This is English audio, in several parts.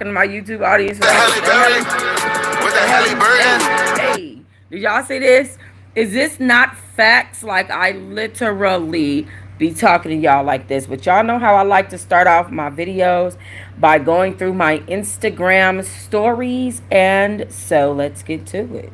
My YouTube audience. The Halle Berry with the Halle Berry. Hey, did y'all see this? Is this not facts? Like, I literally be talking to y'all like this. But y'all know how I like to start off my videos by going through my Instagram stories. And so let's get to it.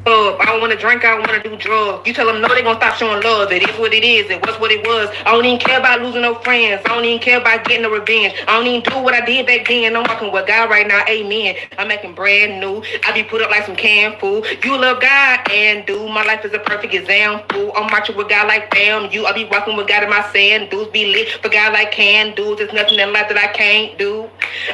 I don't want to drink, I don't want to do drugs. You tell them no, they gonna stop showing love. It is what it is, it was what it was. I don't even care about losing no friends. I don't even care about getting a revenge. I don't even do what I did back then. I'm walking with God right now, amen. I'm making brand new. I be put up like some canned food. You love God and do. My life is a perfect example. I'm marching with God like fam. I be walking with God in my sand. Dudes be lit for God like can do. There's nothing in life that I can't do.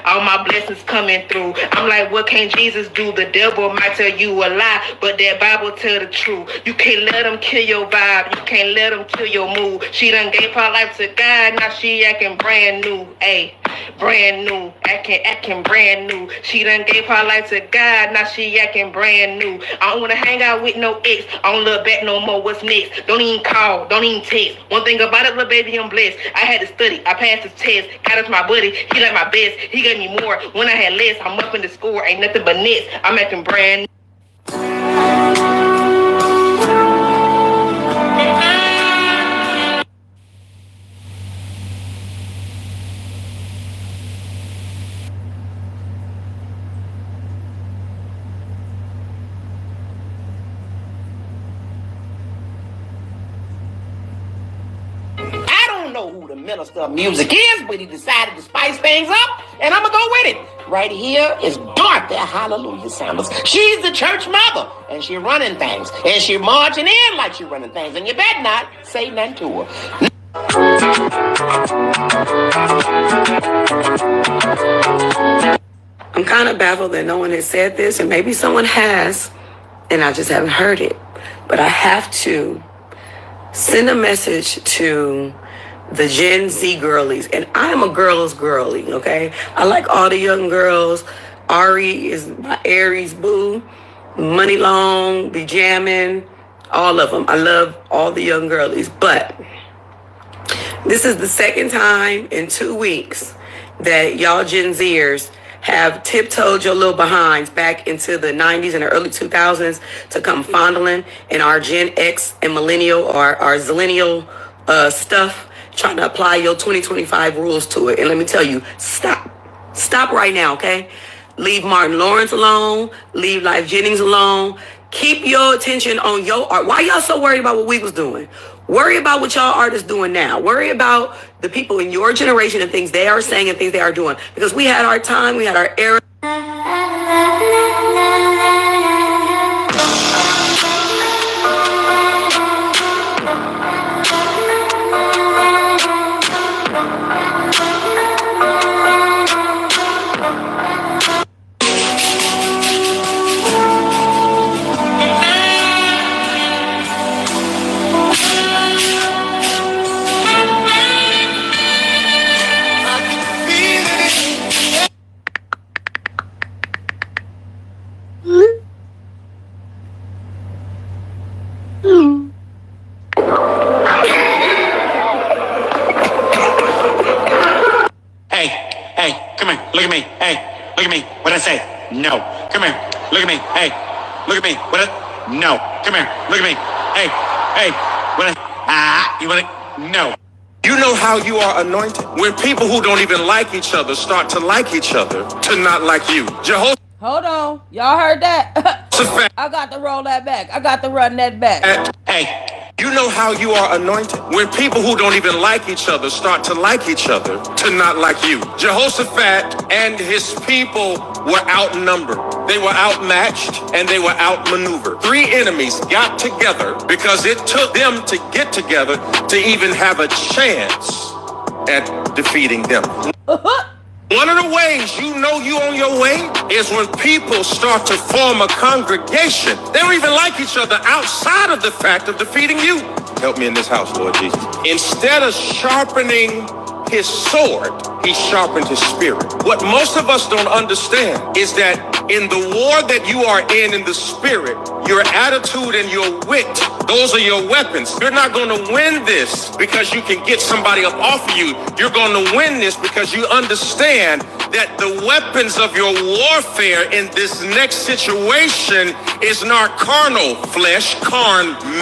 All my blessings coming through. I'm like, what can Jesus do? The devil might tell you a lie, but that Bible tell the truth. You can't let them kill your vibe. You can't let them kill your mood. She done gave her life to God. Now she acting brand new. Ayy, brand new. Acting brand new. She done gave her life to God. Now she acting brand new. I don't want to hang out with no ex. I don't look back no more. What's next? Don't even call. Don't even text. One thing about it, little baby, I'm blessed. I had to study. I passed his test. God is my buddy. He like my best. He gave me more. When I had less, I'm up in the score. Ain't nothing but nets. I'm acting brand new. Know who the minister of music is, but he decided to spice things up, and I'm gonna go with it. Right here is Dorothy Hallelujah Sanders. She's the church mother, and she running things, and she marching in like she running things, and you better not say nothing to her. I'm kind of baffled that no one has said this, and maybe someone has, and I just haven't heard it. But I have to send a message to the Gen Z girlies, and I am a girl's girly, okay? I like all the young girls. Ari is my Aries boo. Money Long, be jamming, all of them. I love all the young girlies, but this is the second time in 2 weeks that y'all Gen Zers have tiptoed your little behinds back into the 90s and the early 2000s to come fondling in our Gen X and millennial or our zillennial stuff, trying to apply your 2025 rules to it. And let me tell you, stop right now, okay? Leave Martin Lawrence alone. Leave Life Jennings alone. Keep your attention on your art. Why y'all so worried about what we was doing? Worry about what y'all artists doing now. Worry about the people in your generation and things they are saying and things they are doing. Because we had our time, we had our era. Look at me. Hey, look at me. What I say? No. Come here. Look at me. Hey, look at me. What? No. Come here. Look at me. Hey. What? You want it? No. You know how you are anointed? When people who don't even like each other start to like each other, to not like you. Jehovah. Hold on. Y'all heard that? I got to roll that back. I got to run that back. Hey. You know how you are anointed? When people who don't even like each other start to like each other, to not like you. Jehoshaphat and his people were outnumbered. They were outmatched and they were outmaneuvered. 3 enemies got together because it took them to get together to even have a chance at defeating them. One of the ways you know you on your way is when people start to form a congregation. They don't even like each other outside of the fact of defeating you. Help me in this house, Lord Jesus. Instead of sharpening his sword, he sharpened his spirit. What most of us don't understand is that in the war that you are in the spirit, your attitude and your wit, those are your weapons. You're not going to win this because you can get somebody up off of you. You're going to win this because you understand that the weapons of your warfare in this next situation is not carnal flesh,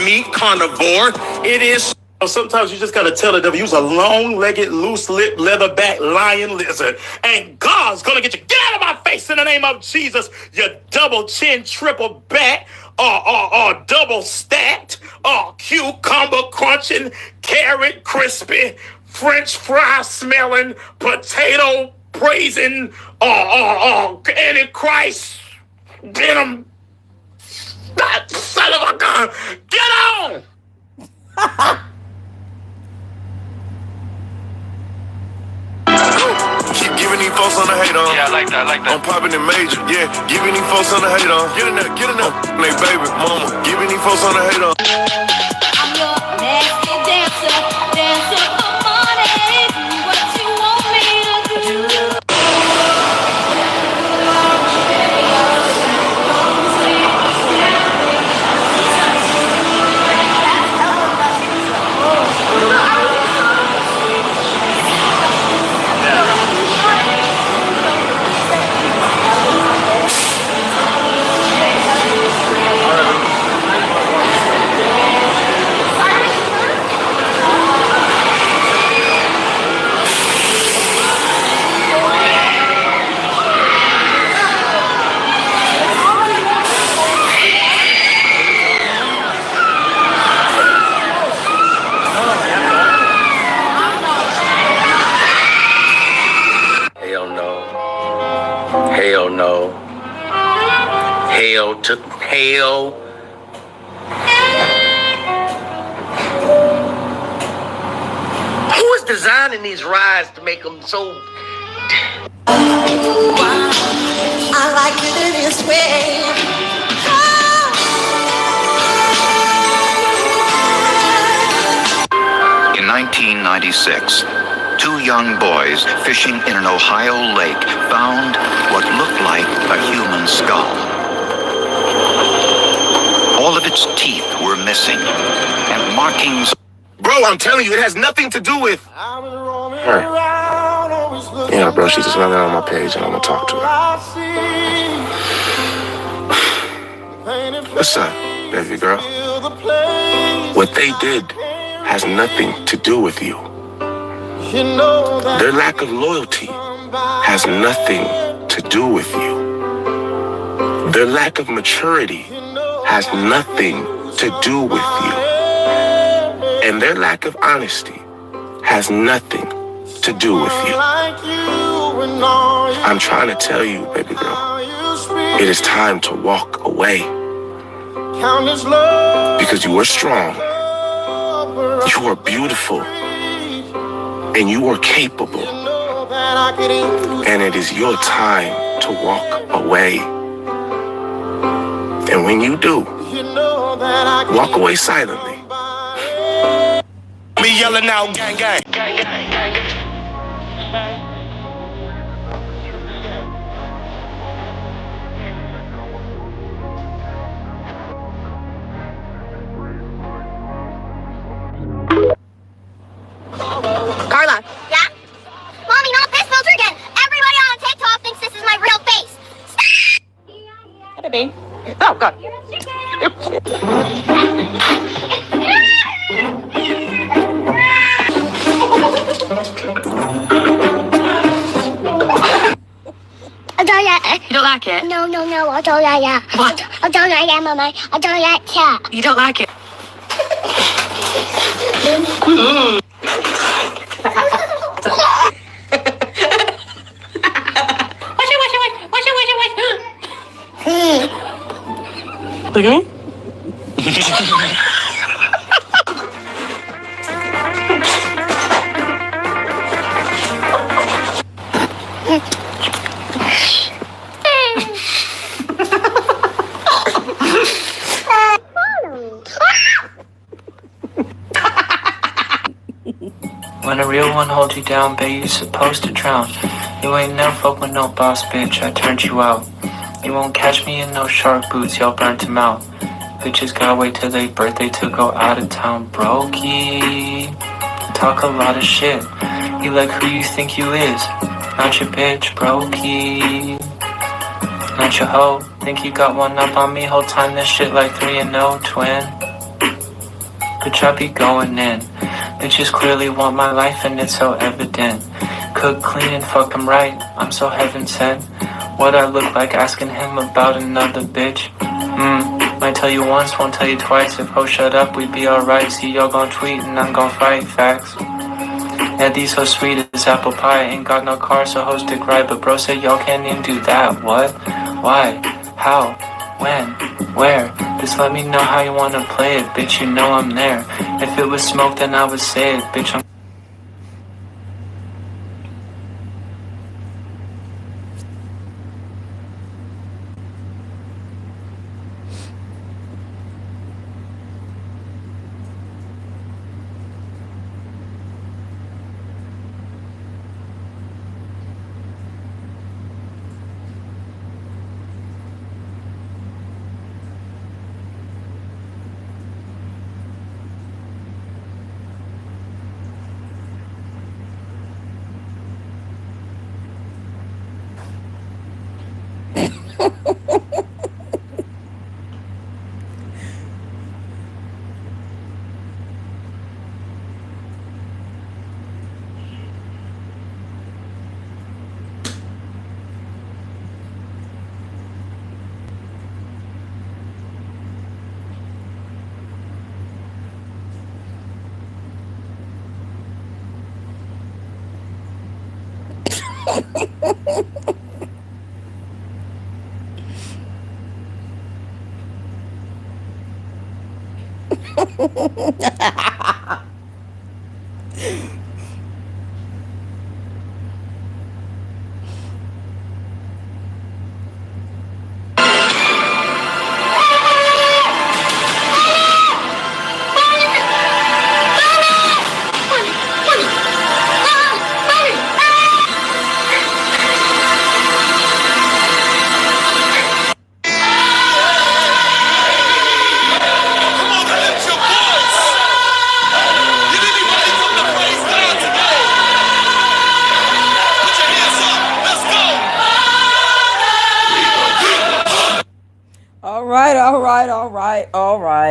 meat, carnivore. It is. Sometimes you just got to tell the devil, use a long-legged, loose-lipped, leatherback lion lizard, and God's going to get you. Get out of my face in the name of Jesus, you double chin, triple back, or double stacked, cucumber crunching, carrot crispy, French fry smelling, potato praising, Antichrist, venom, son of a gun. Get on! Keep giving these folks on the hate on. Yeah, I like that. I'm popping in major. Yeah, giving these folks on the hate on. Get in there. Hey, baby, mama, giving these folks on the hate on. I'm your nasty dancer for money. Do what you want me to do. Hell no. Hell to hell. Who is designing these rides to make them so... I like it this way. In 1996, two young boys fishing in an Ohio lake found what looked like a human skull. All of its teeth were missing, and markings... Bro, I'm telling you, it has nothing to do with her. Yeah, bro, she's just running on my page and I'm gonna talk to her. What's up, baby girl? What they did has nothing to do with you. Their lack of loyalty has nothing to do with you. Their lack of maturity has nothing to do with you. And their lack of honesty has nothing to do with you. I'm trying to tell you, baby girl, it is time to walk away. Because you are strong, you are beautiful, and you are capable. And it is your time to walk away. And when you do, walk away silently. Me yelling out, gang, gang. Carla. Yeah? Mommy, not this filter again. Everybody on TikTok thinks this is my real face. Stop! Hey, baby. Oh, God. You don't like it? No, I don't like it. What? I don't like it, Mama. I don't like it. You don't like it? Look at me. When a real one holds you down, babe, you supposed to drown. You ain't never fuck with no boss, bitch, I turned you out. You won't catch me in no shark boots, y'all burnt him out. Bitches gotta wait till their birthday to go out of town. Brokey, talk a lot of shit. You like who you think you is, not your bitch, brokey. Not your hoe, think you got one up on me, whole time this shit like 3-0, twin. Bitch, I be going in. Bitches clearly want my life and it's so evident. Cook, clean, and fuck him right, I'm so heaven sent. What I look like asking him about another bitch? Might tell you once, won't tell you twice. If ho shut up, we'd be alright. See y'all gon' tweet and I'm gon' fight, facts. Yeah, these so sweet as apple pie. Ain't got no car, so ho stick right. But bro said y'all can't even do that. What? Why? How? When? Where? Just let me know how you wanna play it, bitch, you know I'm there. If it was smoke, then I would say it, bitch, I'm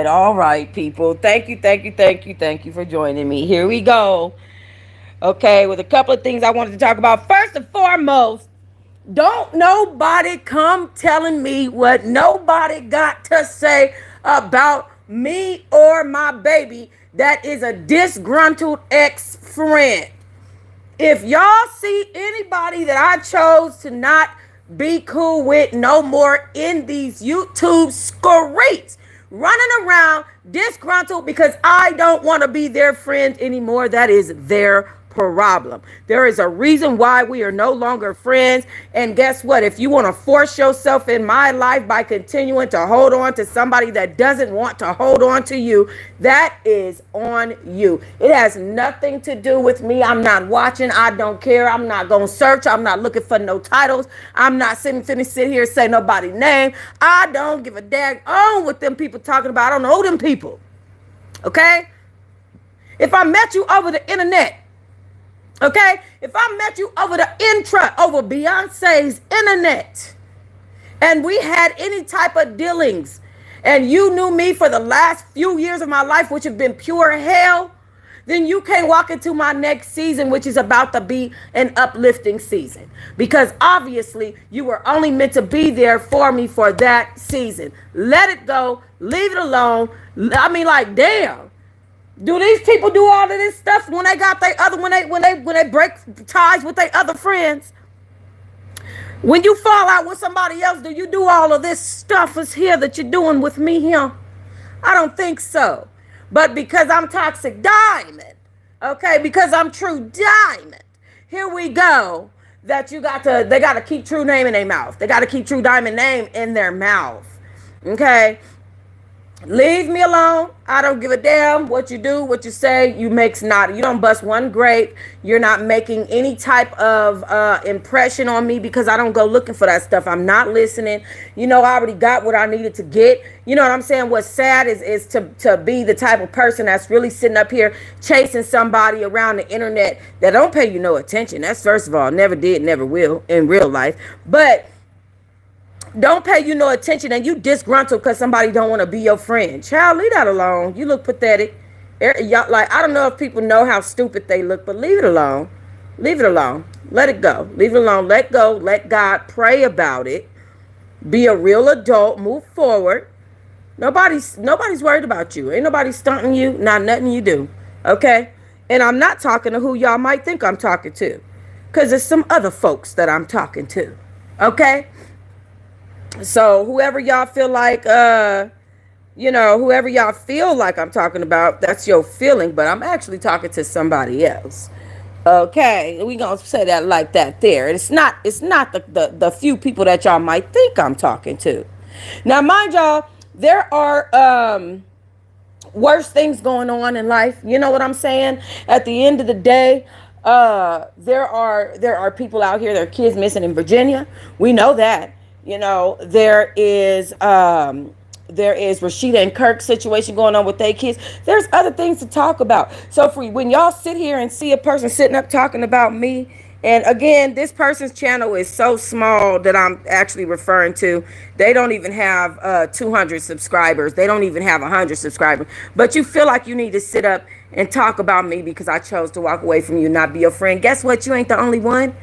All right, people. Thank you for joining me. Here we go. Okay, with a couple of things I wanted to talk about. First and foremost, don't nobody come telling me what nobody got to say about me or my baby that is a disgruntled ex-friend. If y'all see anybody that I chose to not be cool with no more in these YouTube streets, running around disgruntled because I don't want to be their friend anymore, that is their problem. There is a reason why we are no longer friends. And guess what? If you want to force yourself in my life by continuing to hold on to somebody that doesn't want to hold on to you, that is on you. It has nothing to do with me. I'm not watching. I don't care. I'm not going to search. I'm not looking for no titles. I'm not sitting here and say nobody's name. I don't give a dag on what them people talking about. I don't know them people. Okay? If I met you over the internet, okay, if I met you over the over Beyonce's internet, and we had any type of dealings, and you knew me for the last few years of my life, which have been pure hell, then you can't walk into my next season, which is about to be an uplifting season. Because obviously, you were only meant to be there for me for that season. Let it go. Leave it alone. I mean, like, damn. Do these people do all of this stuff when they got their other when they break ties with their other friends? When you fall out with somebody else, do you do all of this stuff is here that you're doing with me here? I don't think so. But because I'm Toxic Diamond, okay, because I'm True Diamond, here we go. That they got to keep True name in their mouth. They got to keep True Diamond name in their mouth. Okay. Leave me alone. I don't give a damn what you do, what you say. You makes not. You don't bust one grape. You're not making any type of impression on me because I don't go looking for that stuff. I'm not listening. You know, I already got what I needed to get. You know what I'm saying? What's sad is to be the type of person that's really sitting up here chasing somebody around the internet that don't pay you no attention. That's first of all, never did, never will in real life. But don't pay you no attention and you disgruntled because somebody don't want to be your friend. Child, leave that alone. You look pathetic. Y'all, like, I don't know if people know how stupid they look, but leave it alone. Leave it alone. Let it go. Leave it alone. Let go. Let God pray about it. Be a real adult. Move forward. Nobody's worried about you. Ain't nobody stunting you. Not nothing you do. Okay? And I'm not talking to who y'all might think I'm talking to. Because there's some other folks that I'm talking to. Okay? So whoever y'all feel like, whoever y'all feel like I'm talking about, that's your feeling. But I'm actually talking to somebody else. Okay, we gonna say that like that there. It's not the few people that y'all might think I'm talking to. Now, mind y'all, there are worse things going on in life. You know what I'm saying? At the end of the day, there are people out here, there are kids missing in Virginia. We know that. You know, there is Rashida and Kirk's situation going on with their kids. There's other things to talk about. So when y'all sit here and see a person sitting up talking about me, and again, this person's channel is so small that I'm actually referring to. They don't even have 200 subscribers. They don't even have 100 subscribers. But you feel like you need to sit up and talk about me because I chose to walk away from you and not be your friend. Guess what? You ain't the only one.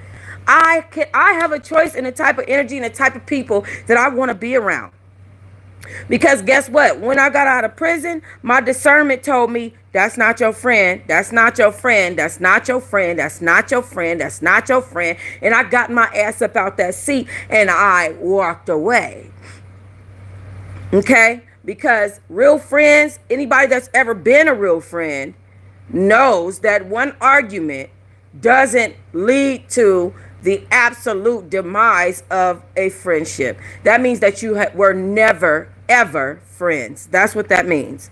I have a choice in the type of energy and the type of people that I want to be around. Because guess what? When I got out of prison, my discernment told me, that's not your friend. That's not your friend. That's not your friend. That's not your friend. That's not your friend. And I got my ass up out that seat and I walked away. Okay? Because real friends, anybody that's ever been a real friend knows that one argument doesn't lead to the absolute demise of a friendship. That means that you were never, ever friends. That's what that means.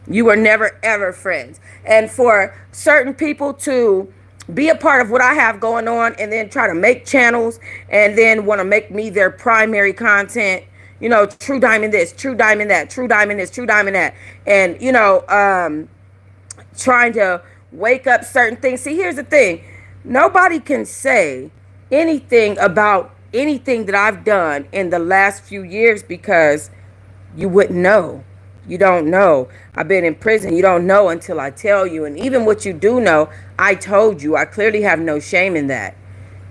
You were never, ever friends. And for certain people to be a part of what I have going on and then try to make channels and then want to make me their primary content, you know, True Diamond this, True Diamond that, True Diamond this, True Diamond that, and, you know, trying to wake up certain things. See, here's the thing. Nobody can say anything about anything that I've done in the last few years because you wouldn't know. You don't know. I've been in prison. You don't know until I tell you. And even what you do know, I told you. I clearly have no shame in that.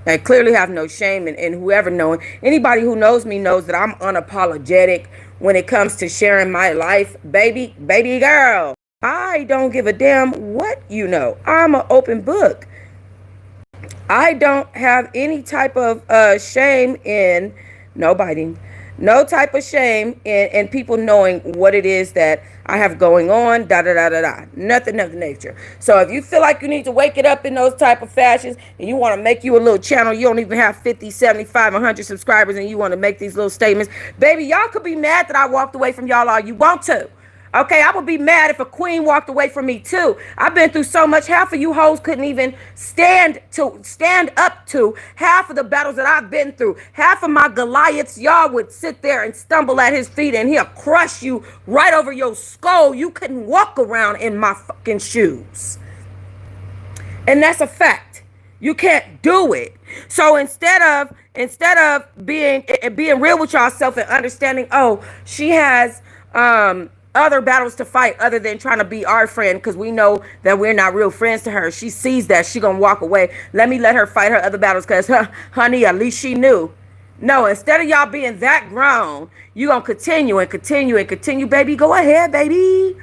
I clearly have no shame in whoever knows. Anybody who knows me knows that I'm unapologetic when it comes to sharing my life. Baby girl, I don't give a damn what you know. I'm an open book. I don't have any type of shame in nobody. No type of shame in people knowing what it is that I have going on, Nothing of the nature. So if you feel like you need to wake it up in those type of fashions and you want to make you a little channel, you don't even have 50, 75, 100 subscribers and you want to make these little statements, baby, y'all could be mad that I walked away from y'all all you want to. Okay, I would be mad if a queen walked away from me too. I've been through so much. Half of you hoes couldn't even stand up to half of the battles that I've been through. Half of my Goliaths, y'all would sit there and stumble at his feet and he'll crush you right over your skull. You couldn't walk around in my fucking shoes. And that's a fact. You can't do it. So instead of being real with yourself and understanding, oh, she has other battles to fight other than trying to be our friend because we know that we're not real friends to her. She sees that. She gonna walk away. Let her fight her other battles because, honey, at least she knew. No, instead of y'all being that grown, you gonna continue and continue and continue, baby. Go ahead, baby.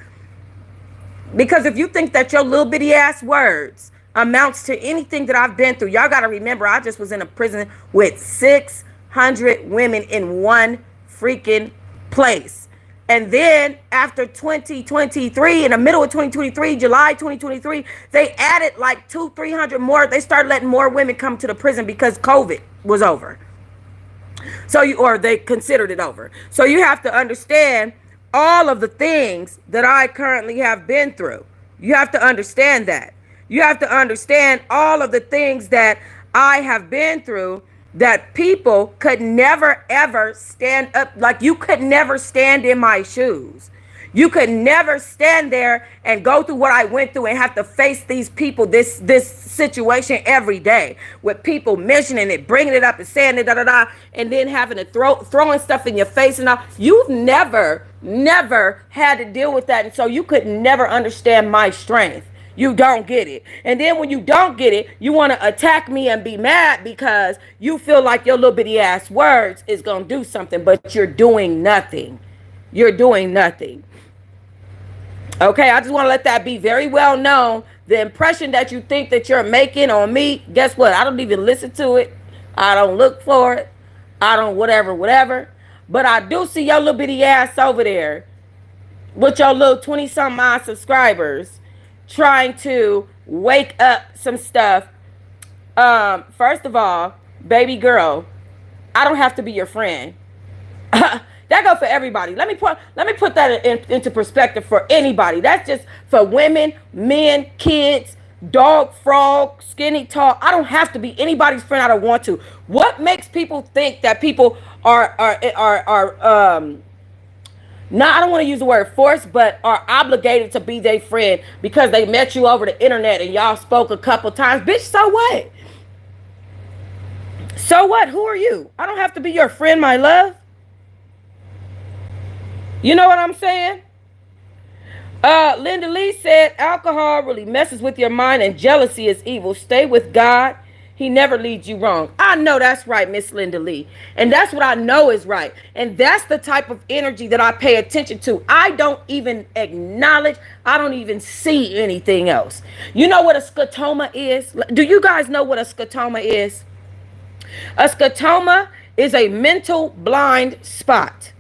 Because if you think that your little bitty ass words amounts to anything that I've been through, y'all gotta remember I just was in a prison with 600 women in one freaking place. And then after 2023, in the middle of 2023, July 2023, they added like 200-300 more. They started letting more women come to the prison because COVID was over. Or they considered it over. So you have to understand, all of the things that I currently have been through. You have to understand that. You have to understand all of the things that I have been through, that people could never ever stand up. Like, you could never stand in my shoes. You could never stand there and go through what I went through and have to face these people, this situation every day, with people mentioning it, bringing it up and saying it, and then having to throwing stuff in your face and all. You've never had to deal with that, and so you could never understand my strength. You don't get it. And then when you don't get it, you want to attack me and be mad because you feel like your little bitty ass words is going to do something, but you're doing nothing. You're doing nothing. Okay, I just want to let that be very well known. The impression that you think that you're making on me, guess what? I don't even listen to it. I don't look for it. I don't whatever. But I do see your little bitty ass over there with your little 20-something odd subscribers trying to wake up some stuff. First of all, baby girl, I don't have to be your friend. That goes for everybody. Let me put that into perspective for anybody. That's just for women, men, kids, dog, frog, skinny, tall. I don't have to be anybody's friend. I don't want to. What makes people think that people are not, I don't want to use the word forced, but are obligated to be their friend because they met you over the internet and y'all spoke a couple times? Bitch, so what? So what? Who are you? I don't have to be your friend, my love. You know what I'm saying? Linda Lee said, alcohol really messes with your mind and jealousy is evil. Stay with God. He never leads you wrong. I know that's right, Miss Linda Lee. And that's what I know is right. And that's the type of energy that I pay attention to. I don't even acknowledge. I don't even see anything else. You know what a scotoma is? Do you guys know what a scotoma is? A scotoma is a mental blind spot.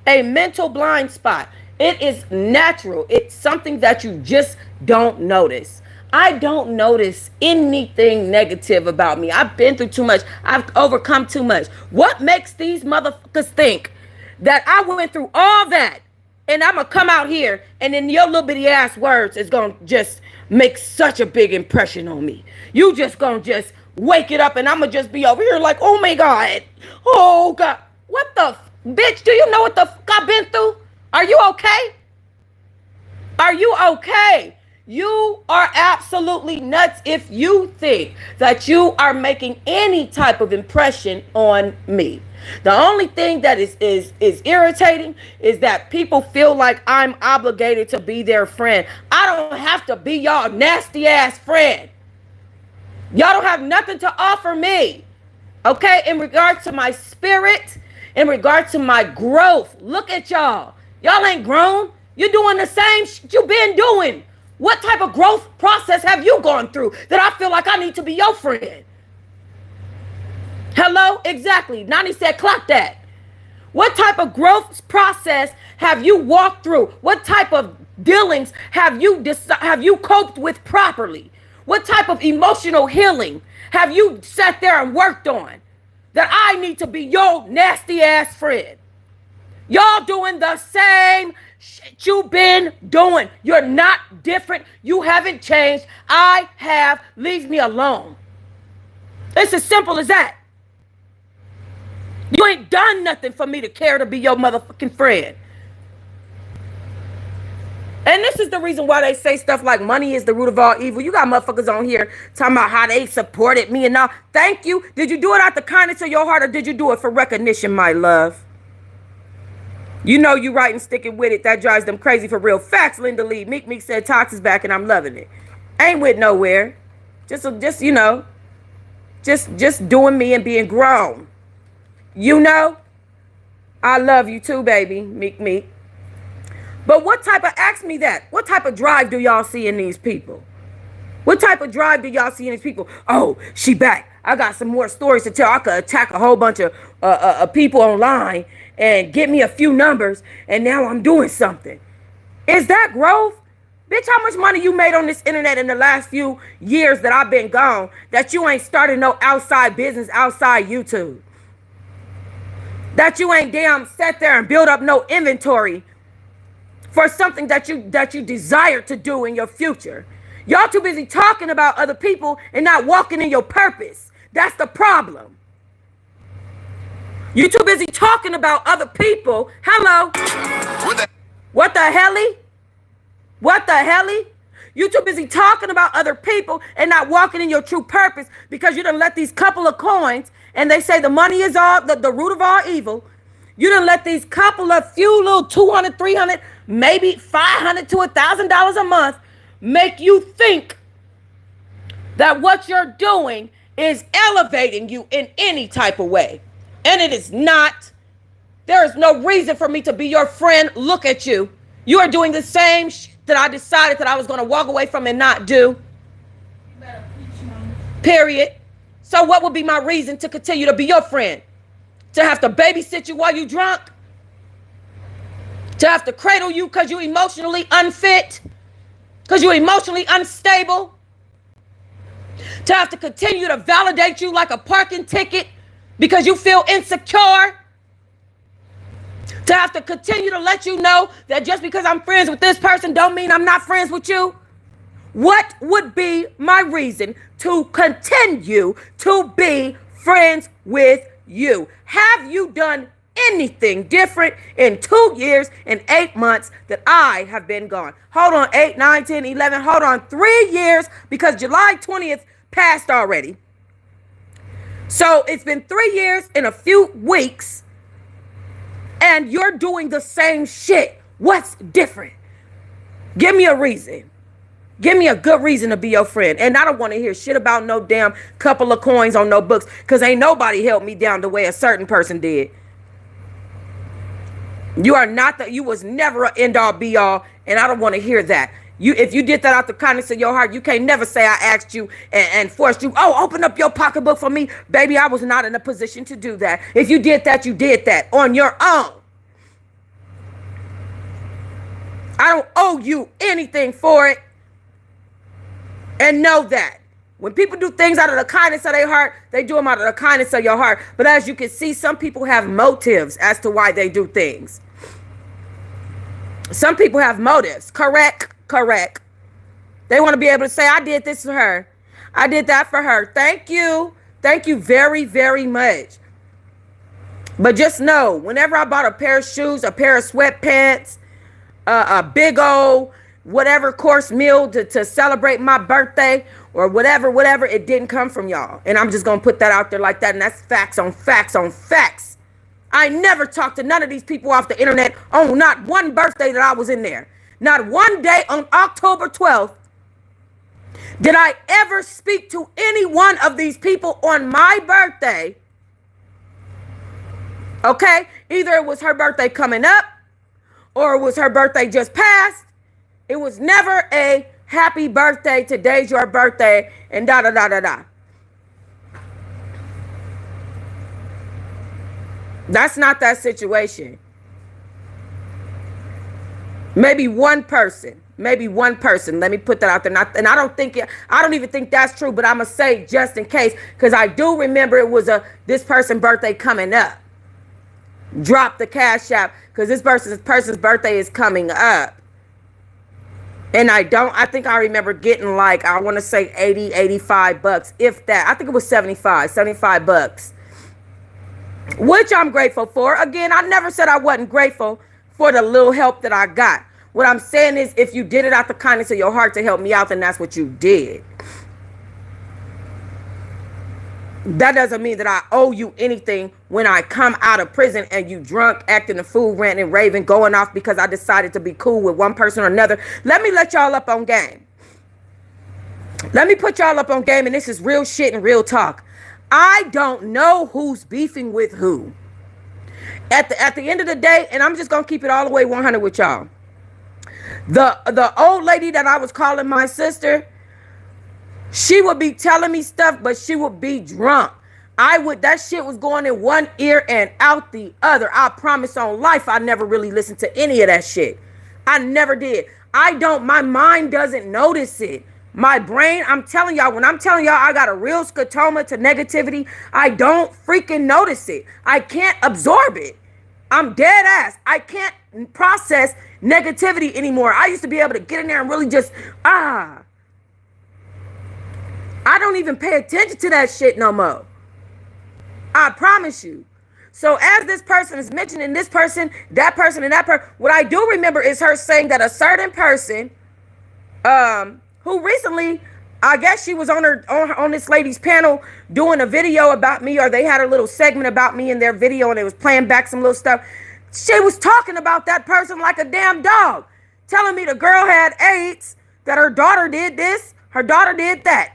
A mental blind spot. It is natural. It's something that you just don't notice. I don't notice anything negative about me. I've been through too much. I've overcome too much. What makes these motherfuckers think that I went through all that and I'm going to come out here and then your little bitty ass words is going to just make such a big impression on me? You just going to just wake it up and I'm going to just be over here like, oh my God. Oh God. What the bitch, do you know what the fuck I've been through? Are you okay? Are you okay? You are absolutely nuts if you think that you are making any type of impression on me. The only thing that is irritating is that people feel like I'm obligated to be their friend. I don't have to be y'all nasty ass friend. Y'all don't have nothing to offer me. Okay, in regards to my spirit, in regards to my growth. Look at y'all. Y'all ain't grown. You're doing the same shit you've been doing. What type of growth process have you gone through that I feel like I need to be your friend? Hello? Exactly. Nani said, clock that. What type of growth process have you walked through? What type of dealings have you coped with properly? What type of emotional healing have you sat there and worked on that I need to be your nasty ass friend? Y'all doing the same shit you've been doing. You're not different. You haven't changed. I have. Leave me alone. It's as simple as that. You ain't done nothing for me to care to be your motherfucking friend. And this is the reason why they say stuff like money is the root of all evil. You got motherfuckers on here talking about how they supported me and all. Thank you. Did you do it out the kindness of your heart or did you do it for recognition, my love? You know you right and sticking with it. That drives them crazy for real. Facts, Linda Lee. Meek said Tox is back and I'm loving it. Ain't with nowhere. Just you know, just doing me and being grown. You know, I love you too, baby, Meek. But what type of, ask me that, what type of drive do y'all see in these people? What type of drive do y'all see in these people? Oh, she back. I got some more stories to tell. I could attack a whole bunch of people online and get me a few numbers, and now I'm doing something. Is that growth? Bitch, how much money you made on this internet in the last few years that I've been gone that you ain't started no outside business outside YouTube? That you ain't damn sat there and built up no inventory for something that you desire to do in your future. Y'all too busy talking about other people and not walking in your purpose. That's the problem. You too busy talking about other people. Hello. What the helly? What the helly? You too busy talking about other people and not walking in your true purpose because you done let these couple of coins, and they say the money is all the root of all evil. You done let these couple of few little 200, 300, maybe 500 to $1,000 a month make you think that what you're doing is elevating you in any type of way. And it is not. There is no reason for me to be your friend. Look at you. You are doing the same that I decided that I was going to walk away from and not do. Period. So what would be my reason to continue to be your friend? To have to babysit you while you drunk? To have to cradle you because you emotionally unfit? Because you're emotionally unstable? To have to continue to validate you like a parking ticket because you feel insecure? To have to continue to let you know that just because I'm friends with this person don't mean I'm not friends with you? What would be my reason to continue to be friends with you? Have you done anything different in 2 years and 8 months that I have been gone? Hold on, 8, 9, 10, 11. Hold on, 3 years, because July 20th passed already. So it's been 3 years and a few weeks, and you're doing the same shit. What's different? Give me a reason. Give me a good reason to be your friend. And I don't want to hear shit about no damn couple of coins on no books, because ain't nobody held me down the way a certain person did. You are not you was never an end all be all, and I don't want to hear that. If you did that out the kindness of your heart, you can't never say I asked you and forced you. Oh, open up your pocketbook for me. Baby, I was not in a position to do that. If you did that, you did that on your own. I don't owe you anything for it. And know that. When people do things out of the kindness of their heart, they do them out of the kindness of your heart. But as you can see, some people have motives as to why they do things. Some people have motives. Correct. They want to be able to say, I did this for her. I did that for her. Thank you. Thank you very, very much. But just know, whenever I bought a pair of shoes, a pair of sweatpants, a big old whatever course meal to celebrate my birthday or whatever, it didn't come from y'all. And I'm just going to put that out there like that. And that's facts on facts on facts. I never talked to none of these people off the internet on not one birthday that I was in there. Not one day on October 12th did I ever speak to any one of these people on my birthday. Okay? Either it was her birthday coming up or it was her birthday just passed. It was never a happy birthday, today's your birthday, and da-da-da-da-da. That's not that situation. Maybe one person. Let me put that out there. And I don't even think that's true, but I'm going to say just in case, because I do remember it was this person's birthday coming up. Drop the cash app, because this person's birthday is coming up. And I think I remember getting like, I want to say 80, 85 bucks, if that. I think it was 75 bucks, which I'm grateful for. Again, I never said I wasn't grateful for the little help that I got. What I'm saying is, if you did it out the kindness of your heart to help me out, then that's what you did. That doesn't mean that I owe you anything when I come out of prison and you drunk, acting a fool, ranting, raving, going off because I decided to be cool with one person or another. Let me let y'all up on game. Let me put y'all up on game, and this is real shit and real talk. I don't know who's beefing with who. At the end of the day, and I'm just going to keep it all the way 100 with y'all. The old lady that I was calling my sister, she would be telling me stuff, but she would be drunk. That shit was going in one ear and out the other. I promise on life, I never really listened to any of that shit. I never did. My mind doesn't notice it. My brain, I'm telling y'all, when I'm telling y'all I got a real scotoma to negativity, I don't freaking notice it. I can't absorb it. I'm dead ass. I can't process negativity anymore. I used to be able to get in there and really just, I don't even pay attention to that shit no more. I promise you. So as this person is mentioning this person, and that person, what I do remember is her saying that a certain person, who recently, I guess she was on this lady's panel doing a video about me, or they had a little segment about me in their video, and they was playing back some little stuff. She was talking about that person like a damn dog, telling me the girl had AIDS, that her daughter did this, her daughter did that.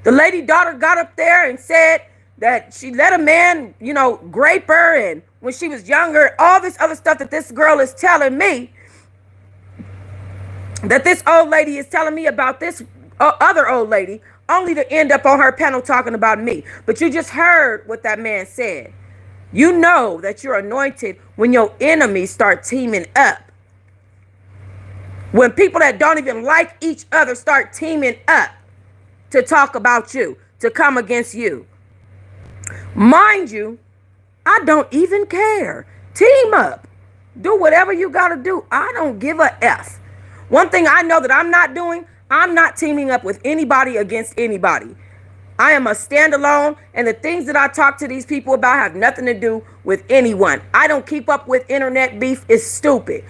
The lady daughter got up there and said that she let a man, grape her, and when she was younger, all this other stuff that this girl is telling me, that this old lady is telling me about this other old lady, only to end up on her panel talking about me. But you just heard what that man said. You know that you're anointed when your enemies start teaming up. When people that don't even like each other start teaming up to talk about you, to come against you. Mind you, I don't even care. Team up. Do whatever you got to do. I don't give a F. One thing I know that I'm not doing, I'm not teaming up with anybody against anybody. I am a standalone, and the things that I talk to these people about have nothing to do with anyone. I don't keep up with internet beef. It's stupid.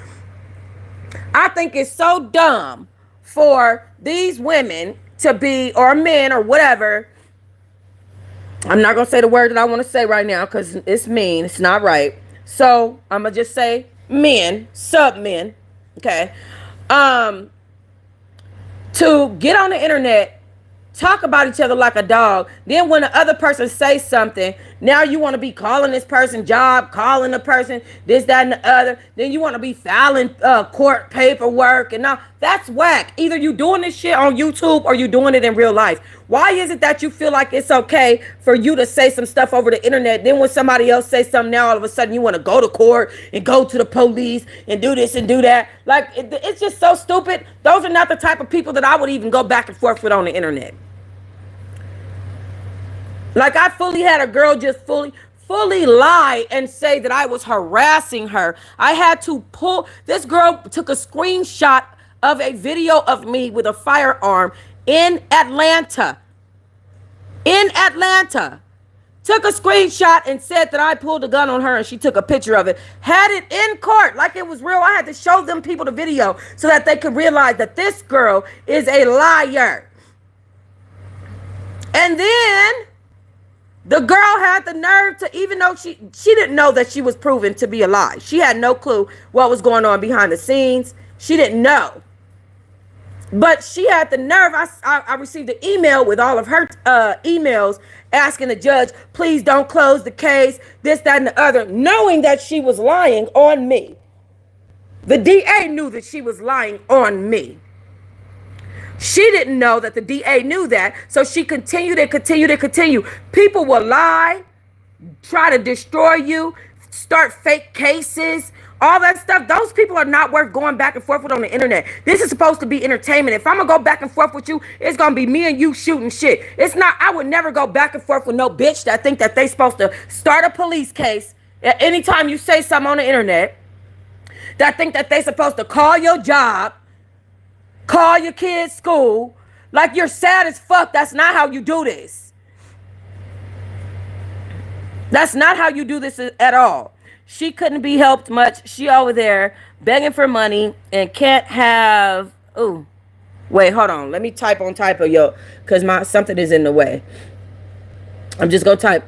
I think it's so dumb for these women to be, or men or whatever. I'm not going to say the word that I want to say right now because it's mean. It's not right. So I'm going to just say men, sub-men, okay? To get on the internet, talk about each other like a dog. Then when the other person says something, now you want to be calling this person job, calling the person this, that, and the other. Then you want to be filing court paperwork and all. That's whack. Either you doing this shit on YouTube or you doing it in real life. Why is it that you feel like it's okay for you to say some stuff over the internet? Then when somebody else says something, now all of a sudden you want to go to court and go to the police and do this and do that. Like, it's just so stupid. Those are not the type of people that I would even go back and forth with on the internet. Like, I fully had a girl just fully lie and say that I was harassing her. I had to pull, this girl took a screenshot of a video of me with a firearm in Atlanta. Took a screenshot and said that I pulled a gun on her, and she took a picture of it. Had it in court like it was real. I had to show them people the video so that they could realize that this girl is a liar. And then the girl had the nerve to, even though she didn't know that she was proven to be a lie. She had no clue what was going on behind the scenes. She didn't know. But she had the nerve. I received an email with all of her emails asking the judge, please don't close the case, this, that, and the other, knowing that she was lying on me. The DA knew that she was lying on me. She didn't know that the DA knew that, so she continued and continued and continued. People will lie, try to destroy you, start fake cases, all that stuff. Those people are not worth going back and forth with on the internet. This is supposed to be entertainment. If I'm going to go back and forth with you, it's going to be me and you shooting shit. It's not, I would never go back and forth with no bitch that think that they supposed to start a police case at any time you say something on the internet, that think that they supposed to call your job, call your kids' school, like you're sad as fuck. That's not how you do this. That's not how you do this at all. She couldn't be helped much. She over there begging for money and can't have, ooh, wait, hold on. Let me type on typo, yo, because something is in the way. I'm just going to type,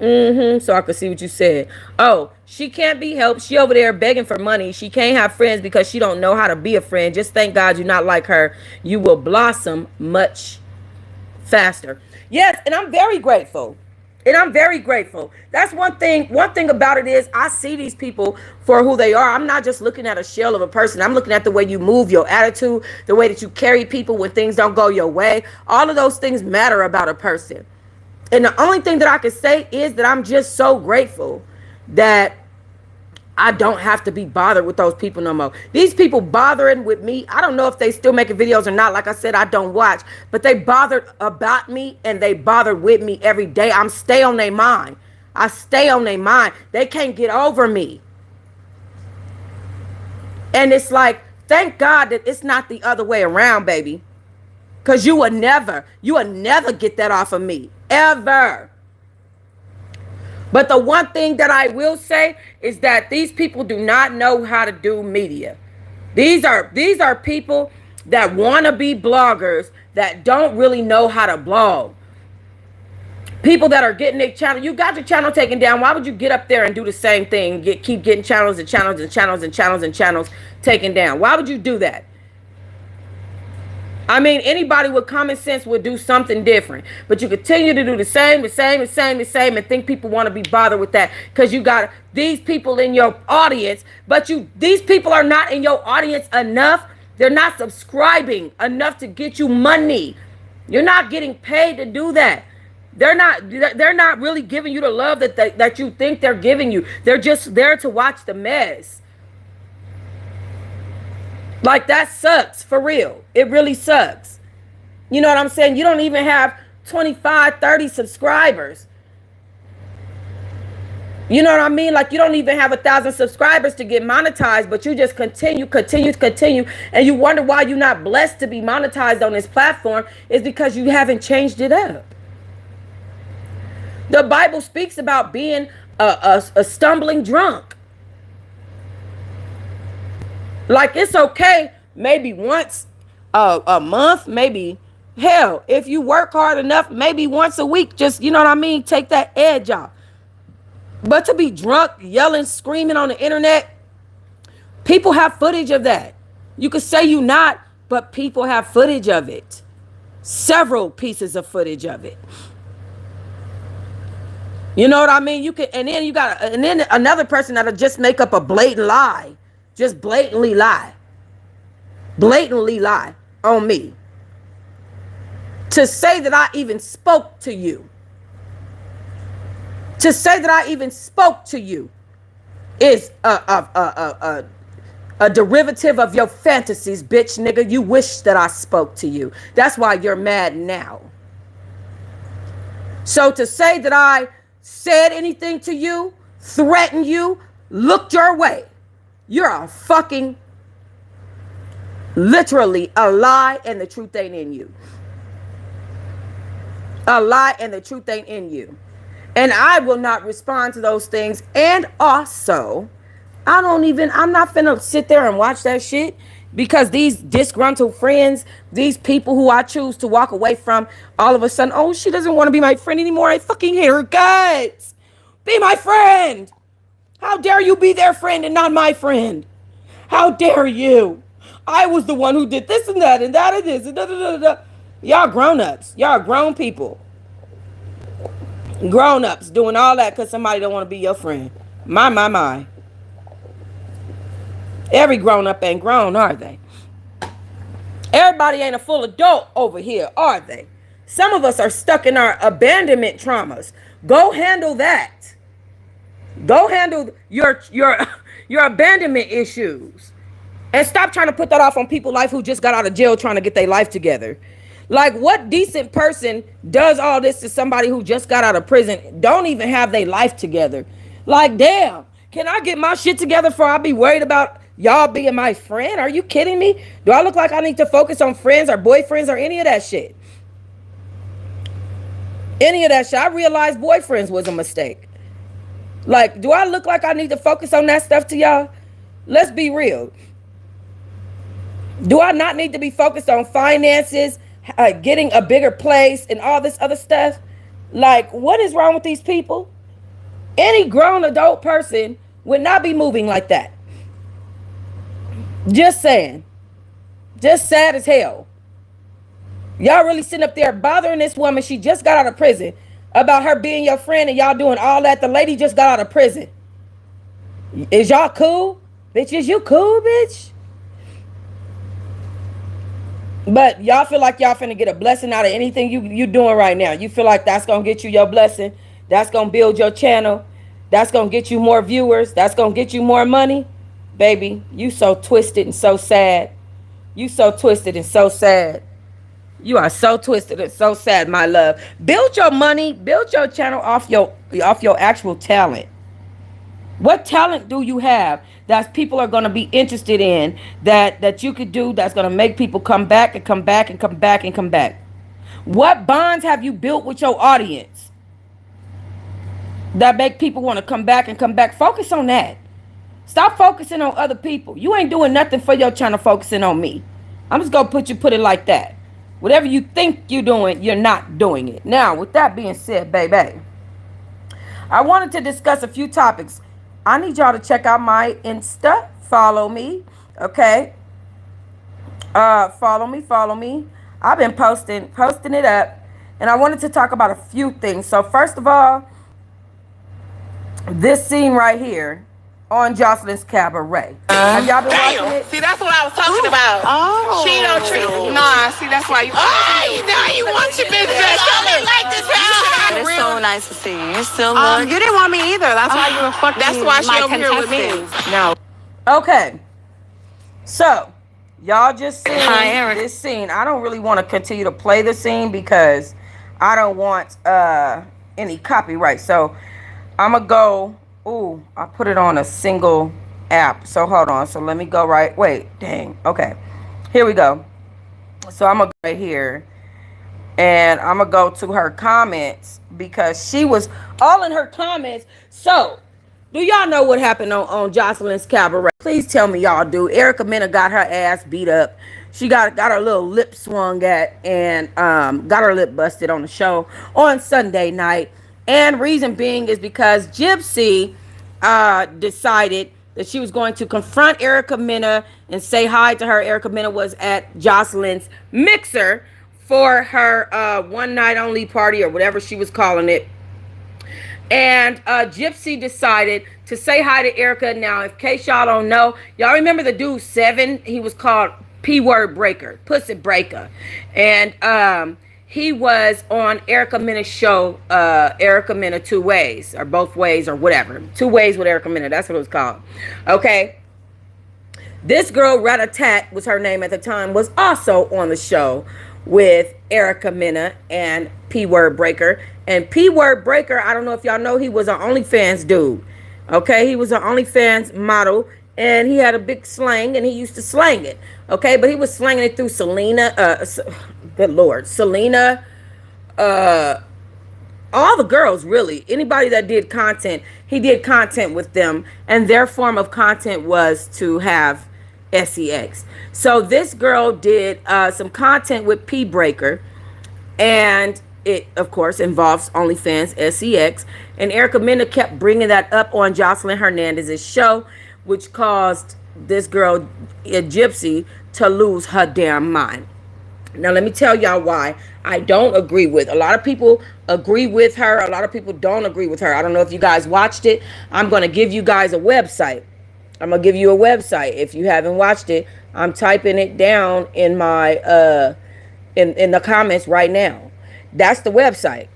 so I can see what you said. Oh, she can't be helped. She over there begging for money. She can't have friends because she don't know how to be a friend. Just thank God you're not like her. You will blossom much faster. Yes, and I'm very grateful. That's one thing. One thing about it is I see these people for who they are. I'm not just looking at a shell of a person. I'm looking at the way you move, your attitude, the way that you carry people when things don't go your way. All of those things matter about a person. And the only thing that I can say is that I'm just so grateful that I don't have to be bothered with those people no more. These people bothering with me, I don't know if they still making videos or not. Like I said, I don't watch. But they bothered about me and they bothered with me every day. I stay on their mind. They can't get over me. And it's like, thank God that it's not the other way around, baby. Because you would never get that off of me. Ever. But the one thing that I will say is that these people do not know how to do media. These are people that want to be bloggers that don't really know how to blog. People that are getting their channel. You got your channel taken down. Why would you get up there and do the same thing? Keep getting channels and channels and channels and channels and channels taken down. Why would you do that? I mean, anybody with common sense would do something different. But you continue to do the same, and think people want to be bothered with that. Because you got these people in your audience, but these people are not in your audience enough. They're not subscribing enough to get you money. You're not getting paid to do that. They're not really giving you the love that you think they're giving you. They're just there to watch the mess. Like, that sucks, for real. It really sucks. You know what I'm saying? You don't even have 25, 30 subscribers. You know what I mean? Like, you don't even have 1,000 subscribers to get monetized, but you just continue. And you wonder why you're not blessed to be monetized on this platform is because you haven't changed it up. The Bible speaks about being a stumbling drunk. Like, it's okay maybe once a month, maybe, hell, if you work hard enough, maybe once a week, just, you know what I mean, take that edge off. But to be drunk, yelling, screaming on the internet, people have footage of that. You could say you not, but people have footage of it. Several pieces of footage of it. You know what I mean? You can, and then another person that'll just make up a blatant lie. Just blatantly lie on me. To say that I even spoke to you. Is a derivative of your fantasies, bitch nigga. You wish that I spoke to you. That's why you're mad now. So to say that I said anything to you, threatened you, looked your way, you're a fucking, literally a lie, and the truth ain't in you. A lie and the truth ain't in you. And I will not respond to those things. And also, I'm not finna sit there and watch that shit because these disgruntled friends, these people who I choose to walk away from, all of a sudden, oh, she doesn't want to be my friend anymore. I fucking hate her guts. Be my friend. How dare you be their friend and not my friend? How dare you? I was the one who did this and that and this and da da da da. Y'all grown-ups. Y'all grown people. Grown-ups doing all that because somebody don't want to be your friend. My. Every grown-up ain't grown, are they? Everybody ain't a full adult over here, are they? Some of us are stuck in our abandonment traumas. Go handle that. Go handle your abandonment issues. And stop trying to put that off on people life who just got out of jail trying to get their life together. Like, what decent person does all this to somebody who just got out of prison, don't even have their life together? Like, damn, can I get my shit together before I be worried about y'all being my friend? Are you kidding me? Do I look like I need to focus on friends or boyfriends or any of that shit? Any of that shit. I realized boyfriends was a mistake. Like, do I look like I need to focus on that stuff to y'all? Let's be real. Do I not need to be focused on finances, getting a bigger place, and all this other stuff? Like, what is wrong with these people? Any grown adult person would not be moving like that. Just saying. Just sad as hell. Y'all really sitting up there bothering this woman. She just got out of prison about her being your friend, and y'all doing all that. The lady just got out of prison. Is y'all cool? Bitch, is you cool, bitch? But y'all feel like y'all finna get a blessing out of anything you doing right now. You feel like that's gonna get you your blessing. That's gonna build your channel. That's gonna get you more viewers. That's gonna get you more money. Baby, you so twisted and so sad. You so twisted and so sad. You are so twisted and so sad, my love. Build your money, build your channel off your actual talent. What talent do you have that people are going to be interested in, that you could do, that's going to make people come back and come back and come back and come back? What bonds have you built with your audience that make people want to come back and come back? Focus on that. Stop focusing on other people. You ain't doing nothing for your channel focusing on me. I'm just going to put it like that. Whatever you think you're doing, you're not doing it. Now, with that being said, baby, I wanted to discuss a few topics. I need y'all to check out my Insta. Follow me, okay? Follow me. I've been posting it up, and I wanted to talk about a few things. So first of all, this scene right here on Jocelyn's Cabaret. Have y'all been watching it? See, that's what I was talking about. Oh. She don't treat. Nah, see, that's why you. Oh, now you want your business. I like this house. It's so nice to see you. You still look. You didn't want me either. That's why you were fucking. That's why she my over here with me. contestant. No. Okay. So, y'all just seen Hi, Eric. this scene. I don't really want to continue to play the scene because I don't want any copyright. So, I'm going to go. Ooh, I put it on a single app. So, hold on. So, let me go right. Wait, dang. Okay. Here we go. So, I'm going to go right here. And I'm going to go to her comments because she was all in her comments. So, do y'all know what happened on Jocelyn's Cabaret? Please tell me y'all do. Erica Mena got her ass beat up. She got her little lip swung at and got her lip busted on the show on Sunday night. And reason being is because Gypsy decided that she was going to confront Erica Mena and say hi to her. Erica Mena was at Jocelyn's mixer for her one night only party or whatever she was calling it. And Gypsy decided to say hi to Erica. Now, in case y'all don't know, y'all remember the dude Seven? He was called P-Word Breaker, Pussy Breaker. And he was on Erica Mena's show, Erica Mena Two Ways, or Both Ways, or whatever. Two Ways with Erica Mena, that's what it was called. Okay. This girl, Rat-a-Tat was her name at the time, was also on the show with Erica Mena and P-Word Breaker. And P-Word Breaker, I don't know if y'all know, he was an OnlyFans dude. Okay, he was an OnlyFans model, and he had a big slang, and he used to slang it. Okay, but he was slanging it through Selena, good Lord, Selena, all the girls, really. Anybody that did content, he did content with them, and their form of content was to have sex. So this girl did some content with P Breaker, and it, of course, involves OnlyFans sex. And Erica Mena kept bringing that up on Jocelyn Hernandez's show, which caused this girl, Gypsy, to lose her damn mind. Now, let me tell y'all why I don't agree with. A lot of people agree with her. A lot of people don't agree with her. I don't know if you guys watched it. I'm going to give you guys a website. I'm going to give you a website. If you haven't watched it, I'm typing it down in my in the comments right now. That's the website.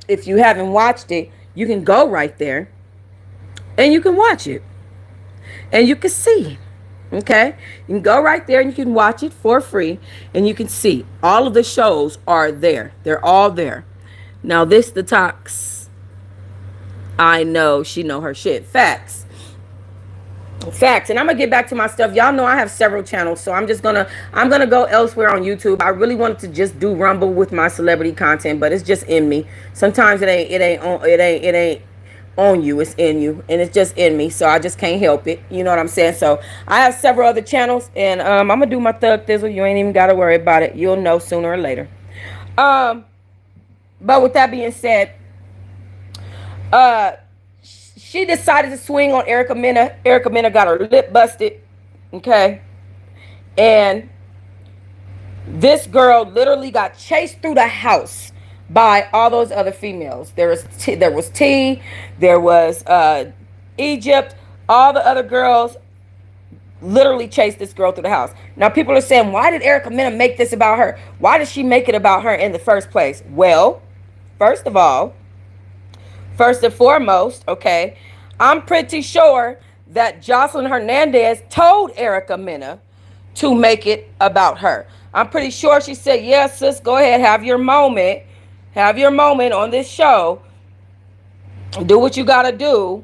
If you haven't watched it, you can go right there and you can watch it. And you can see. Okay? You can go right there and you can watch it for free. And you can see. All of the shows are there. They're all there. Now, this the talks. I know she know her shit. Facts. And I'm gonna get back to my stuff. Y'all know I have several channels, so I'm gonna go elsewhere on YouTube. I really wanted to just do Rumble with my celebrity content, but it's just in me. Sometimes it ain't on you, it's in you, and it's just in me, so I just can't help it. You know what I'm saying? So I have several other channels, and I'm gonna do my Thug Thizzle. You ain't even gotta worry about it. You'll know sooner or later. But with that being said, she decided to swing on Erica Mena. Erica Mena got her lip busted. Okay. And this girl literally got chased through the house by all those other females. There was T, there was Egypt, all the other girls literally chased this girl through the house. Now people are saying, why did Erica Mena make this about her? Why did she make it about her in the first place? Well, first and foremost, okay, I'm pretty sure that Jocelyn Hernandez told Erica Mena to make it about her. I'm pretty sure she said, yes, sis, go ahead, have your moment on this show. Do what you gotta do,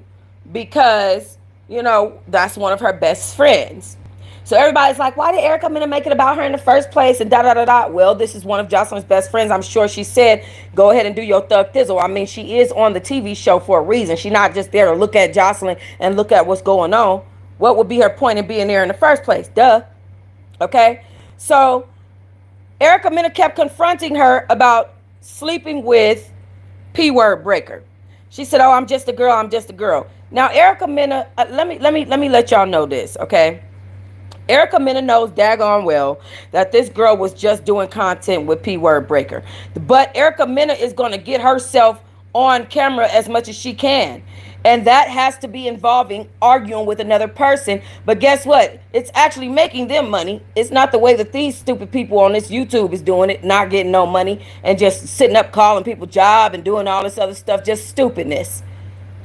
because, you know, that's one of her best friends. So everybody's like, why did Erica Mena make it about her in the first place? And da da da da. Well, this is one of Jocelyn's best friends. I'm sure she said, go ahead and do your thug thizzle. I mean, she is on the TV show for a reason. She's not just there to look at Jocelyn and look at what's going on. What would be her point in being there in the first place? Duh. Okay. So Erica Mena kept confronting her about sleeping with P-word breaker. She said, oh, I'm just a girl. I'm just a girl. Now, Erica Mena, let me let y'all know this, okay? Erica Mena knows daggone well that this girl was just doing content with P-word breaker. But Erica Mena is going to get herself on camera as much as she can. And that has to be involving arguing with another person. But guess what? It's actually making them money. It's not the way that these stupid people on this YouTube is doing it, not getting no money and just sitting up calling people job and doing all this other stuff. Just stupidness.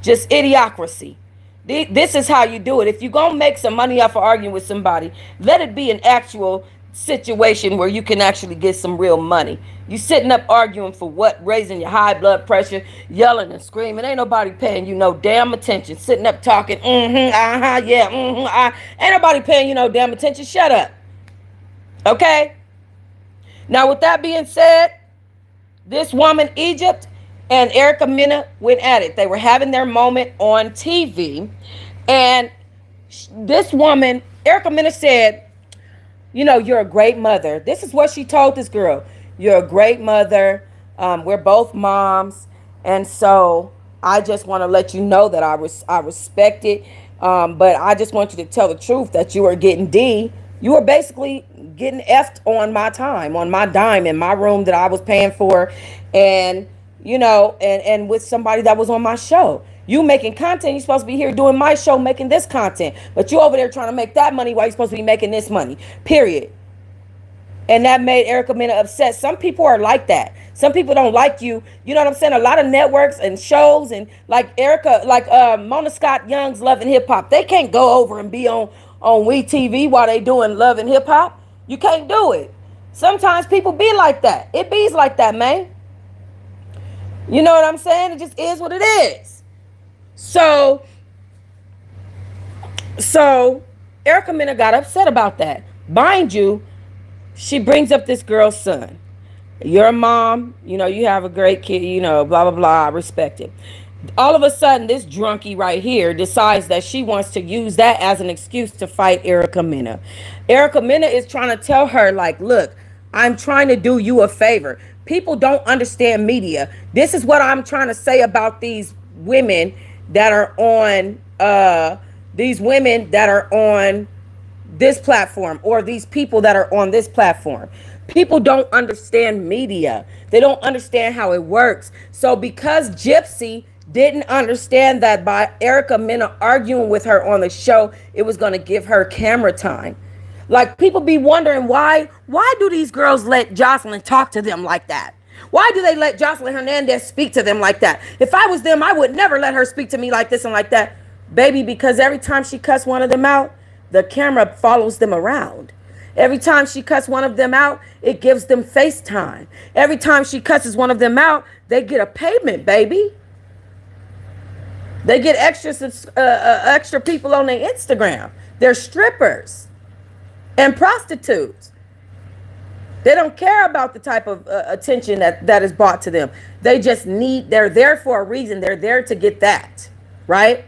Just idiocracy. This is how you do it. If you're going to make some money off of arguing with somebody, let it be an actual situation where you can actually get some real money. You sitting up arguing for what? Raising your high blood pressure, yelling and screaming. Ain't nobody paying you no damn attention. Sitting up talking, yeah, ain't nobody paying you no damn attention. Shut up. Okay? Now, with that being said, this woman, Egypt, and Erica Mena went at it. They were having their moment on TV. And this woman, Erica Mena, said, you know, you're a great mother. This is what she told this girl. You're a great mother. We're both moms. And so I just want to let you know that I respect it. But I just want you to tell the truth that you are getting D. You were basically getting effed on my time, on my dime in my room that I was paying for. And you know, and with somebody that was on my show. You making content, you're supposed to be here doing my show, making this content. But you over there trying to make that money while you're supposed to be making this money. Period. And that made Erica Mena upset. Some people are like that. Some people don't like you. You know what I'm saying? A lot of networks and shows and like Erica, like Mona Scott Young's Love and Hip Hop. They can't go over and be on We TV while they doing Love and Hip Hop. You can't do it. Sometimes people be like that. It bees like that, man. You know what I'm saying? It just is what it is. So Erica Mena got upset about that. Mind you, she brings up this girl's son. You're a mom, you know, you have a great kid, you know, blah, blah, blah, I respect it. All of a sudden, this drunkie right here decides that she wants to use that as an excuse to fight Erica Mena. Erica Mena is trying to tell her, like, look, I'm trying to do you a favor. People don't understand media. This is what I'm trying to say about these women that are on this platform, or these people that are on this platform. People don't understand media. They don't understand how it works. So because Gypsy didn't understand that by Erica Mena arguing with her on the show, it was going to give her camera time. Like, people be wondering why do these girls let Jocelyn talk to them like that? Why do they let Jocelyn Hernandez speak to them like that? If I was them, I would never let her speak to me like this and like that. Baby, because every time she cuts one of them out, the camera follows them around. Every time she cuts one of them out, it gives them FaceTime. Every time she cusses one of them out, they get a payment, baby. They get extra people on their Instagram. They're strippers and prostitutes. They don't care about the type of attention that is brought to them. They're there for a reason. They're there to get that, right?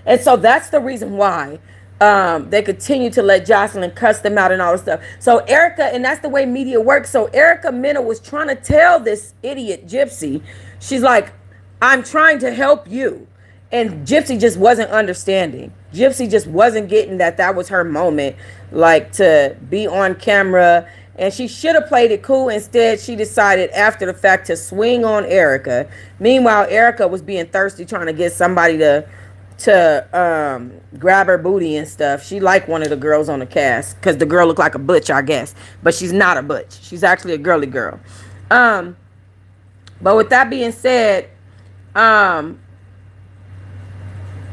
And so that's the reason why they continue to let Jocelyn cuss them out and all this stuff. So Erica, and that's the way media works. So Erica Mena was trying to tell this idiot Gypsy, she's like, I'm trying to help you. And Gypsy just wasn't understanding. Gypsy just wasn't getting that was her moment, like, to be on camera. And she should have played it cool. Instead, she decided after the fact to swing on Erica. Meanwhile, Erica was being thirsty, trying to get somebody to grab her booty and stuff. She liked one of the girls on the cast because the girl looked like a butch, I guess. But she's not a butch. She's actually a girly girl. But with that being said,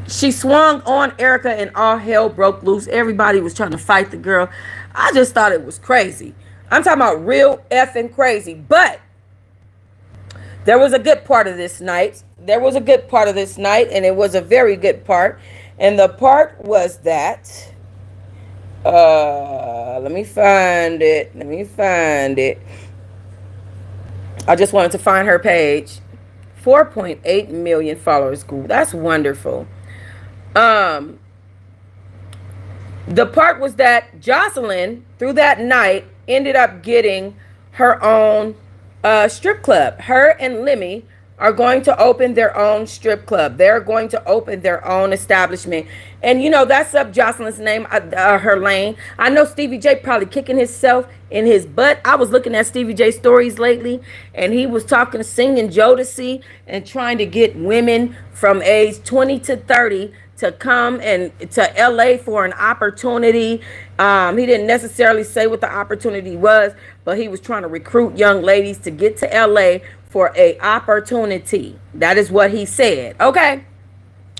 she swung on Erica and all hell broke loose. Everybody was trying to fight the girl. I just thought it was crazy. I'm talking about real effing crazy. But there was a good part of this night. there was a good part of this night, and it was a very good part. And the part was that, let me find it. Let me find it. I just wanted to find her page. 4.8 million followers. That's wonderful. The part was that Jocelyn, through that night, ended up getting her own strip club. Her and Lemmy are going to open their own strip club. They're going to open their own establishment. And, you know, that's up Jocelyn's name, her lane. I know Stevie J probably kicking himself in his butt. I was looking at Stevie J stories lately, and he was talking, singing Jodeci and trying to get women from age 20 to 30 to come and to LA for an opportunity. He didn't necessarily say what the opportunity was, but he was trying to recruit young ladies to get to LA for a opportunity. That is what he said. Okay.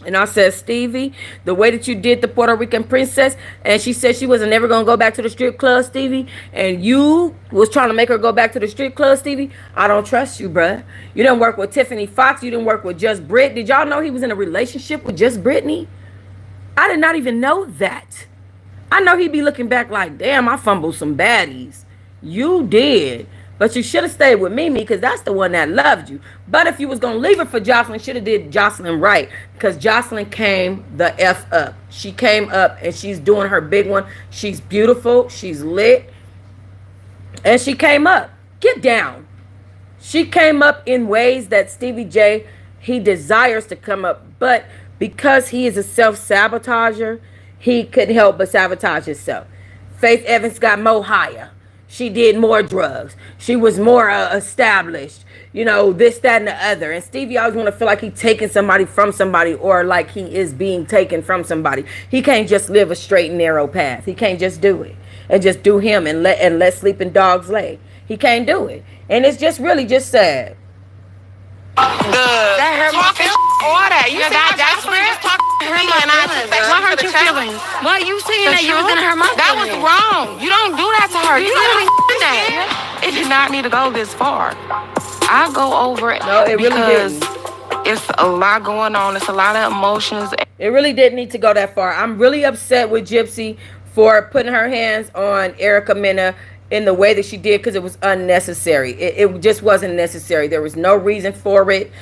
And I said, Stevie, the way that you did the Puerto Rican princess, and she said she wasn't never going to go back to the strip club, Stevie, and you was trying to make her go back to the strip club, Stevie, I don't trust you, bruh. You didn't work with Tiffany Fox. You didn't work with Just Brit. Did y'all know he was in a relationship with Just Brittany? I did not even know that. I know he'd be looking back like, damn, I fumbled some baddies. You did. But you should have stayed with Mimi, because that's the one that loved you. But if you was going to leave her for Jocelyn, should have did Jocelyn right. Because Jocelyn came the F up. She came up and she's doing her big one. She's beautiful. She's lit. And she came up. Get down. She came up in ways that Stevie J, he desires to come up. But because he is a self-sabotager, he couldn't help but sabotage himself. Faith Evans got more higher. She did more drugs. She was more established. You know, this, that, and the other. And Stevie always want to feel like he's taking somebody from somebody, or like he is being taken from somebody. He can't just live a straight and narrow path. He can't just do it and just do him and let sleeping dogs lay. He can't do it. And it's just really just sad. That hurt my feelings. Order. You see how Jocelyn just talked to me and I took that. What hurt your feelings? What you saying that you was gonna hurt my feelings? That was wrong. You don't do that to her. You don't do that. It did not need to go this far. I go over it because it's a lot going on. It's a lot of emotions. It really didn't need to go that far. I'm really upset with Gypsy for putting her hands on Erica Mena in the way that she did, because it was unnecessary. It just wasn't necessary. There was no reason for it.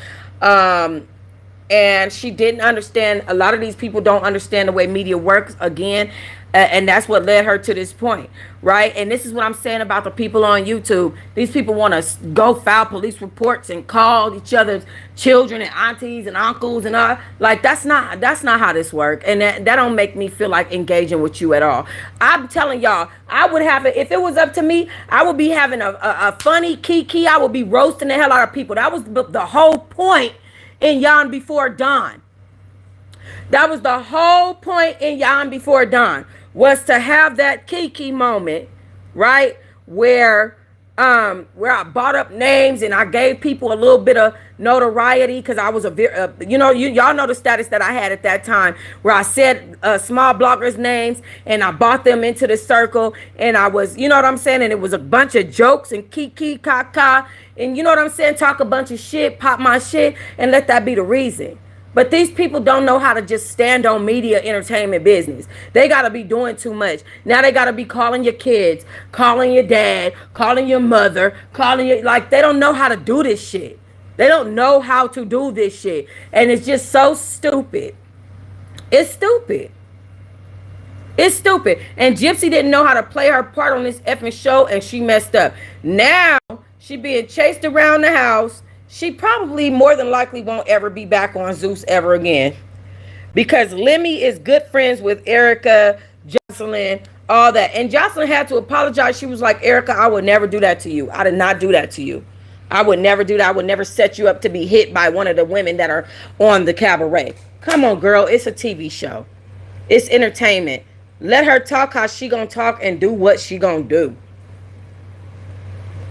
And she didn't understand. A lot of these people don't understand the way media works, again. And that's what led her to this point, right? And this is what I'm saying about the people on YouTube. These people want to go file police reports and call each other's children and aunties and uncles and all. Like, that's not how this works. And that don't make me feel like engaging with you at all. I'm telling y'all, I would have it, if it was up to me, I would be having a funny kiki. I would be roasting the hell out of people. That was the whole point in Yarn Before Dawn. That was the whole point in Yarn Before Dawn, was to have that kiki moment, right? Where I brought up names and I gave people a little bit of notoriety, because I was y'all know the status that I had at that time, where I said small bloggers' names and I brought them into the circle, and I was, you know what I'm saying, and it was a bunch of jokes and kiki kaka, and you know what I'm saying, talk a bunch of shit, pop my shit, and let that be the reason. But these people don't know how to just stand on media entertainment business. They got to be doing too much. Now they got to be calling your kids, calling your dad, calling your mother, calling your, like, they don't know how to do this shit. They don't know how to do this shit. And it's just so stupid. It's stupid. It's stupid. And Gypsy didn't know how to play her part on this effing show, and she messed up. Now she being chased around the house. She probably more than likely won't ever be back on Zeus ever again, because Lemmy is good friends with Erica, Jocelyn, all that. And Jocelyn had to apologize. She was like, Erica, I would never do that to you. I did not do that to you. I would never do that. I would never set you up to be hit by one of the women that are on the cabaret. Come on, girl. It's a TV show. It's entertainment. Let her talk how she gonna talk and do what she gonna do.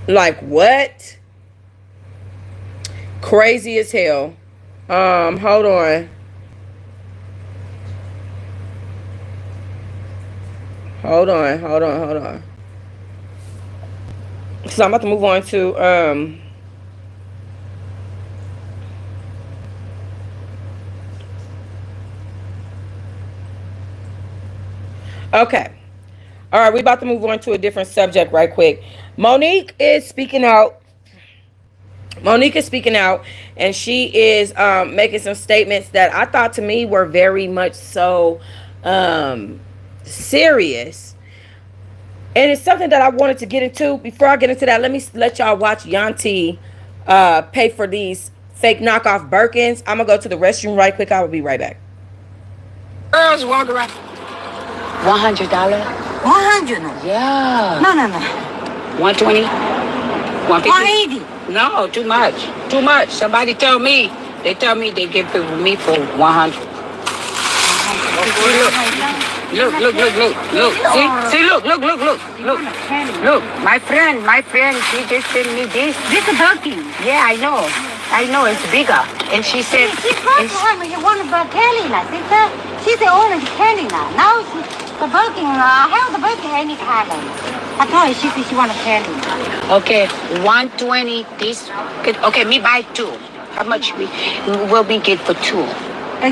Like, what? Crazy as hell. Hold on. Hold on. So I'm about to move on to Okay. All right, we about to move on to a different subject right quick. Monique is speaking out. Monique is speaking out, and she is making some statements that I thought to me were very much so serious. And it's something that I wanted to get into. Before I get into that, let me let y'all watch Yanti pay for these fake knockoff Birkins. I'm going to go to the restroom right quick. I will be right back. Girls walk around. $100. 100? Yeah. No. 120? 150? 180? No, too much. Too much. Somebody tell me. They tell me they give it me for 100. Look. See, look. My friend, she just sent me this. This is Birkin. Yeah, I know, it's bigger. And she said... She talked to her, you want about Kelly now. She's the owner of Kelly now. Now the Birkin, I have the Birkin any kind. I told her, she said she want a Kelly. Okay, 120, this... Okay, me buy two. How much will we get for two?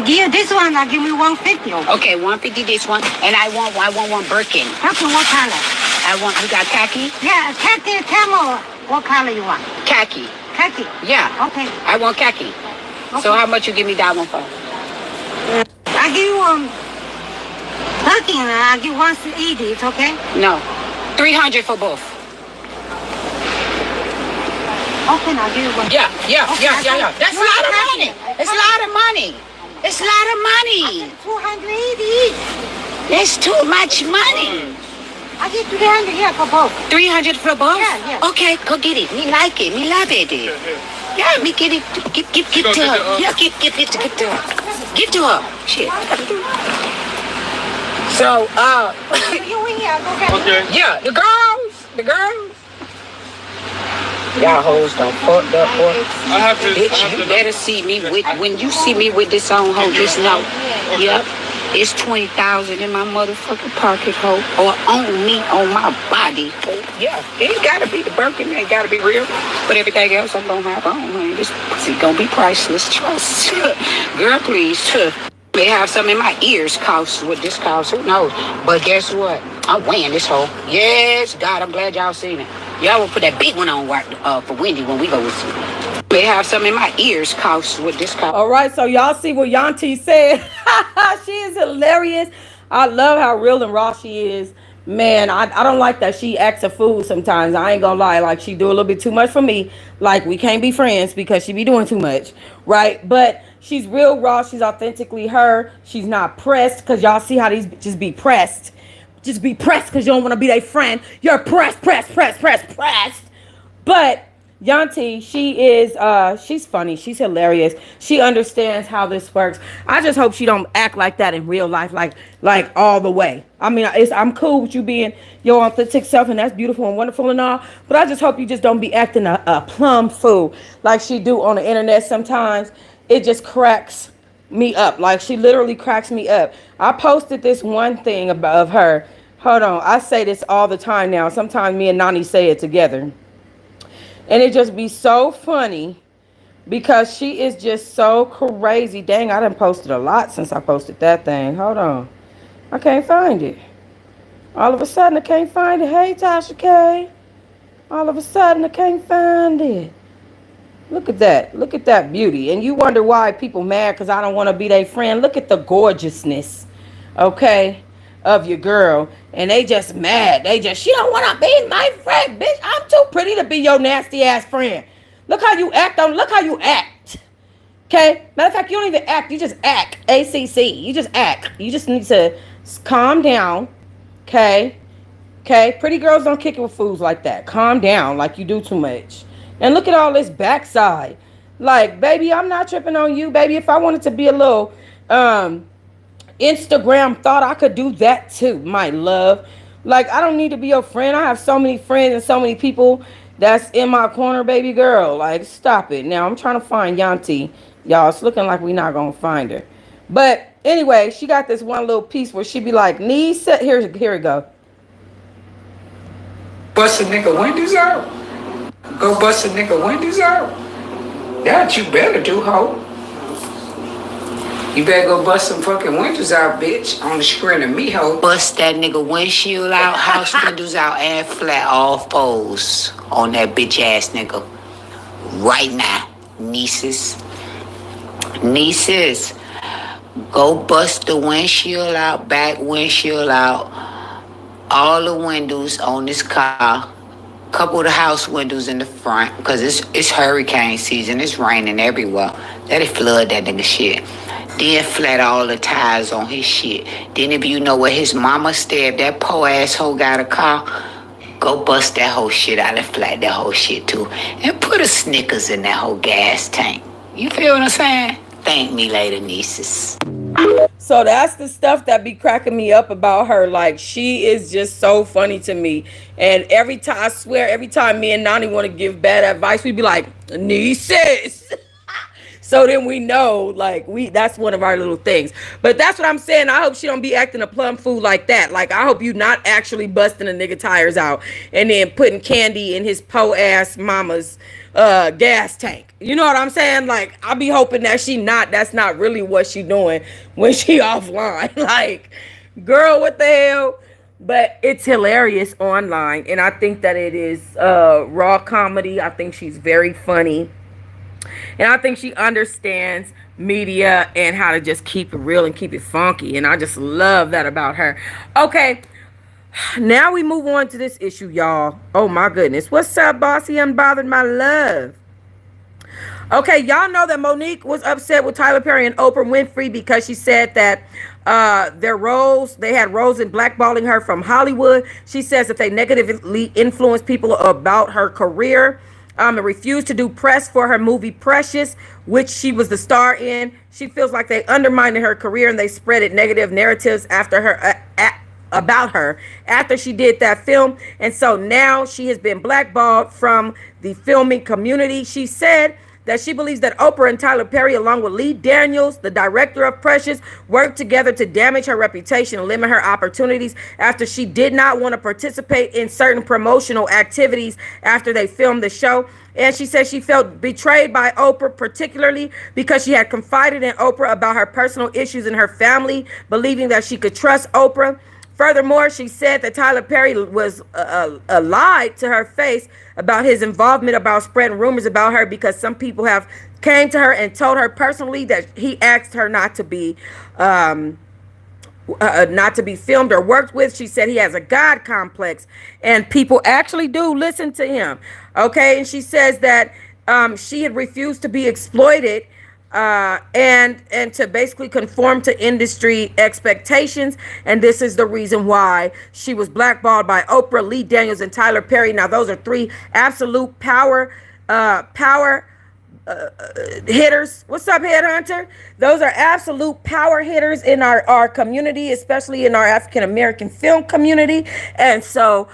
Give this one, I'll give me 150. Okay, 150 this one, and I want one Birkin. Birkin, what color? You got khaki? Yeah, khaki, camel. What color you want? Khaki. Khaki? Yeah. Okay. I want khaki. Okay. So how much you give me that one for? I give you Birkin, I give 180, it's okay? No, 300 for both. Okay, I'll give you one. Yeah. That's a lot of money. It's a lot of money. It's a lot of money. 280. It's too much money. I get 300 here for both. 300 for both? Yeah. Okay, go get it. Me like it. Me love it. Yeah, me get it. Give to her. Yeah, give it to her. Give to her. Shit. So, You in here, okay? Yeah, the girls. Y'all hoes done fucked up, boy. Bitch, you better see me with, when you see me with this on, hoe, just know. Yep, it's 20,000 in my motherfucking pocket, hoe, or on me, on my body, hoe. Yeah, it ain't gotta be the Birkin, it ain't gotta be real, but everything else I'm gonna have on, honey. This pussy gonna be priceless, trust. Girl, please, may have some in my ears cost what this costs, who knows? But guess what? I'm weighing this hoe. Yes, God, I'm glad y'all seen it. Y'all will put that big one on for Wendy when we go with you. May have some in my ears cost what this costs. All right, so y'all see what Yanti said. She is hilarious. I love how real and raw she is. Man, I don't like that she acts a fool sometimes. I ain't gonna lie. Like, she do a little bit too much for me. Like, we can't be friends because she be doing too much, right? But she's real raw. She's authentically her. She's not pressed, because y'all see how these bitches be pressed. Just be pressed because you don't want to be their friend. You're pressed. But Yanti, she is she's funny. She's hilarious. She understands how this works. I just hope she don't act like that in real life, like all the way. I mean, I'm cool with you being your authentic self, and that's beautiful and wonderful and all. But I just hope you just don't be acting a plum fool like she do on the internet sometimes. It just cracks me up. Like, she literally cracks me up. I posted this one thing of her. Hold on. I say this all the time now. Sometimes me and Nani say it together. And it just be so funny because she is just so crazy. Dang, I done posted a lot since I posted that thing. Hold on. I can't find it. All of a sudden, I can't find it. Hey, Tasha K. All of a sudden, I can't find it. Look at that. Look at that beauty. And you wonder why people mad because I don't want to be their friend. Look at the gorgeousness, okay, of your girl. And they just mad. She don't want to be my friend, bitch. I'm too pretty to be your nasty ass friend. Look how you act. Look how you act. Okay? Matter of fact, you don't even act. You just act. ACC. You just act. You just need to calm down. Okay? Okay? Pretty girls don't kick it with fools like that. Calm down like you do too much. And look at all this backside. Like, baby, I'm not tripping on you, baby. If I wanted to be a little Instagram thought, I could do that too, my love. Like, I don't need to be your friend. I have so many friends and so many people that's in my corner, baby girl. Like, stop it. Now, I'm trying to find Yanti. Y'all, it's looking like we're not going to find her. But anyway, she got this one little piece where she be like, knees set. Here we go. Bust a nigga windows out. Go bust a nigga windows out. That you better do, ho. You better go bust some fucking windows out, bitch. On the screen of me, ho. Bust that nigga windshield out, house windows out, and flat all foes on that bitch ass nigga. Right now, nieces. Nieces, go bust the windshield out, back windshield out, all the windows on this car. Couple of the house windows in the front, because it's hurricane season. It's raining everywhere. Let it flood that nigga shit. Then flat all the tires on his shit. Then if you know where his mama stay, if that poor asshole got a car, go bust that whole shit out and flat that whole shit too. And put a Snickers in that whole gas tank. You feel what I'm saying? Thank me later, nieces. So that's the stuff that be cracking me up about her. Like, she is just so funny to me. And every time, I swear, every time me and Nani want to give bad advice, we be like, nieces. So then we know, like, that's one of our little things. But that's what I'm saying. I hope she don't be acting a plum fool like that. Like, I hope you not actually busting a nigga tires out and then putting candy in his po-ass mama's gas tank. You know what I'm saying? Like, I be hoping that that's not really what she doing when she offline. Like, girl, what the hell? But it's hilarious online. And I think that it is raw comedy. I think she's very funny. And I think she understands media and how to just keep it real and keep it funky. And I just love that about her. Okay, now we move on to this issue, y'all. Oh, my goodness. What's up, Bossy Unbothered, my love? Okay, y'all know that Monique was upset with Tyler Perry and Oprah Winfrey because she said that they had roles in blackballing her from Hollywood. She says that they negatively influenced people about her career. And refused to do press for her movie Precious, which she was the star in. She feels like they undermined her career and they spreaded negative narratives about her after she did that film. And so now she has been blackballed from the filming community. She said that she believes that Oprah and Tyler Perry, along with Lee Daniels, the director of Precious, worked together to damage her reputation and limit her opportunities after she did not want to participate in certain promotional activities after they filmed the show. And she said she felt betrayed by Oprah, particularly because she had confided in Oprah about her personal issues in her family, believing that she could trust Oprah. Furthermore, she said that Tyler Perry was lied to her face about his involvement, about spreading rumors about her, because some people have came to her and told her personally that he asked her not to be filmed or worked with. She said he has a God complex, and people actually do listen to him. Okay, and she says that she had refused to be exploited and to basically conform to industry expectations, and this is the reason why she was blackballed by Oprah, Lee Daniels, and Tyler Perry. Now, those are three absolute power hitters. What's up, Headhunter? Those are absolute power hitters in our community, especially in our African American film community. And so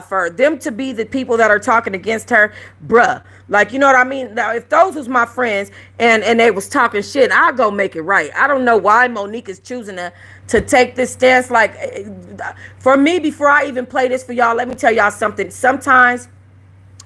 for them to be the people that are talking against her, bruh, like, you know what I mean? Now, if those was my friends and they was talking shit, I'll go make it right. I don't know why Monique is choosing to take this stance. Like, for me, before I even play this for y'all, let me tell y'all something. Sometimes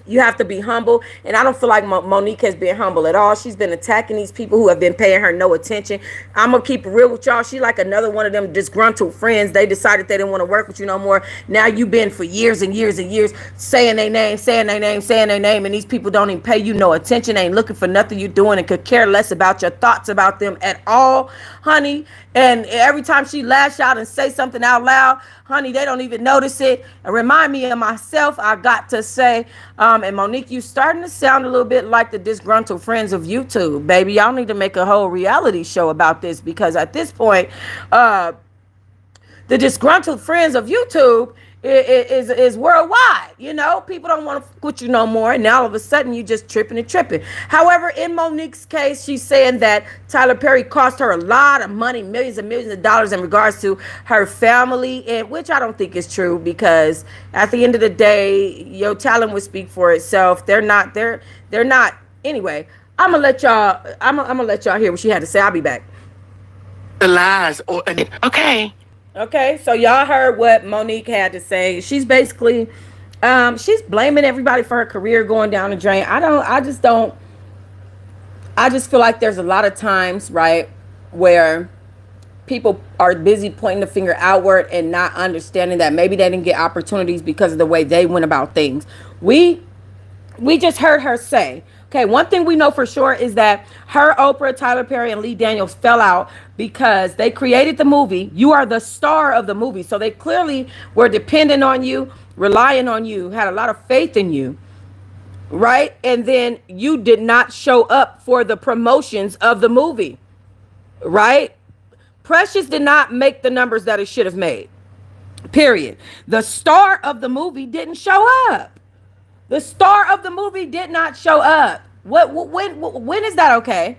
you have to be humble, and I don't feel like Monique has been humble at all. She's been attacking these people who have been paying her no attention. I'm going to keep it real with y'all. She like another one of them disgruntled friends. They decided they didn't want to work with you no more. Now you've been for years and years and years saying their name, and these people don't even pay you no attention, ain't looking for nothing you're doing, and could care less about your thoughts about them at all, honey. And every time she lash out and say something out loud, honey, they don't even notice it. And remind me of myself, I got to say, and Monique, you starting to sound a little bit like the disgruntled friends of YouTube, baby. Y'all need to make a whole reality show about this, because at this point, the disgruntled friends of YouTube is worldwide. You know, people don't want to fuck with you no more, and now all of a sudden you just tripping. However, in Monique's case, she's saying that Tyler Perry cost her a lot of money, millions and millions of dollars, in regards to her family, and which I don't think is true, because at the end of the day, your talent would speak for itself. They're not anyway. I'm gonna let y'all hear what she had to say. I'll be back. The lies or okay. Okay, so y'all heard what Monique had to say. She's basically, she's blaming everybody for her career going down the drain. I just feel like there's a lot of times, right, where people are busy pointing the finger outward and not understanding that maybe they didn't get opportunities because of the way they went about things. We just heard her say, okay, one thing we know for sure is that her, Oprah, Tyler Perry, and Lee Daniels fell out because they created the movie. You are the star of the movie. So they clearly were dependent on you, relying on you, had a lot of faith in you, right? And then you did not show up for the promotions of the movie, right? Precious did not make the numbers that it should have made. Period. The star of the movie didn't show up. The star of the movie did not show up. When is that okay?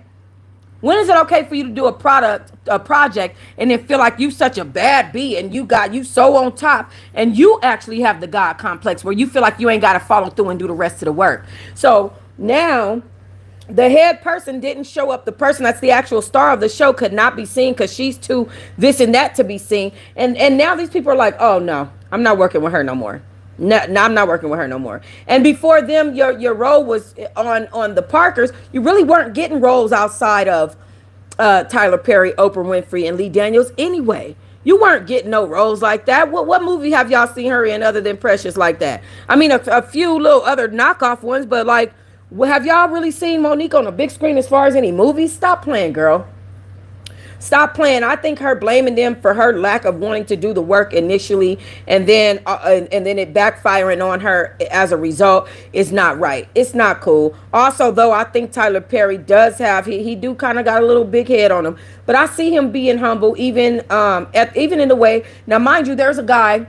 When is it okay for you to do a project, and then feel like you such a bad bee and you so on top, and you actually have the God complex where you feel like you ain't got to follow through and do the rest of the work. So now the head person didn't show up. The person that's the actual star of the show could not be seen because she's too this and that to be seen. And now these people are like, oh no, I'm not working with her no more. No, I'm not working with her no more. And before them, your role was on the Parkers. You really weren't getting roles outside of Tyler Perry, Oprah Winfrey, and Lee Daniels anyway. You weren't getting no roles like that. What movie have y'all seen her in other than Precious like that? I mean, a few little other knockoff ones, but like, have y'all really seen Monique on a big screen as far as any movies? Stop playing, girl. Stop playing. I think her blaming them for her lack of wanting to do the work initially, and then it backfiring on her as a result is not right. It's not cool. Also, though, I think Tyler Perry does have he do kind of got a little big head on him, but I see him being humble even even in the way. Now, mind you, there's a guy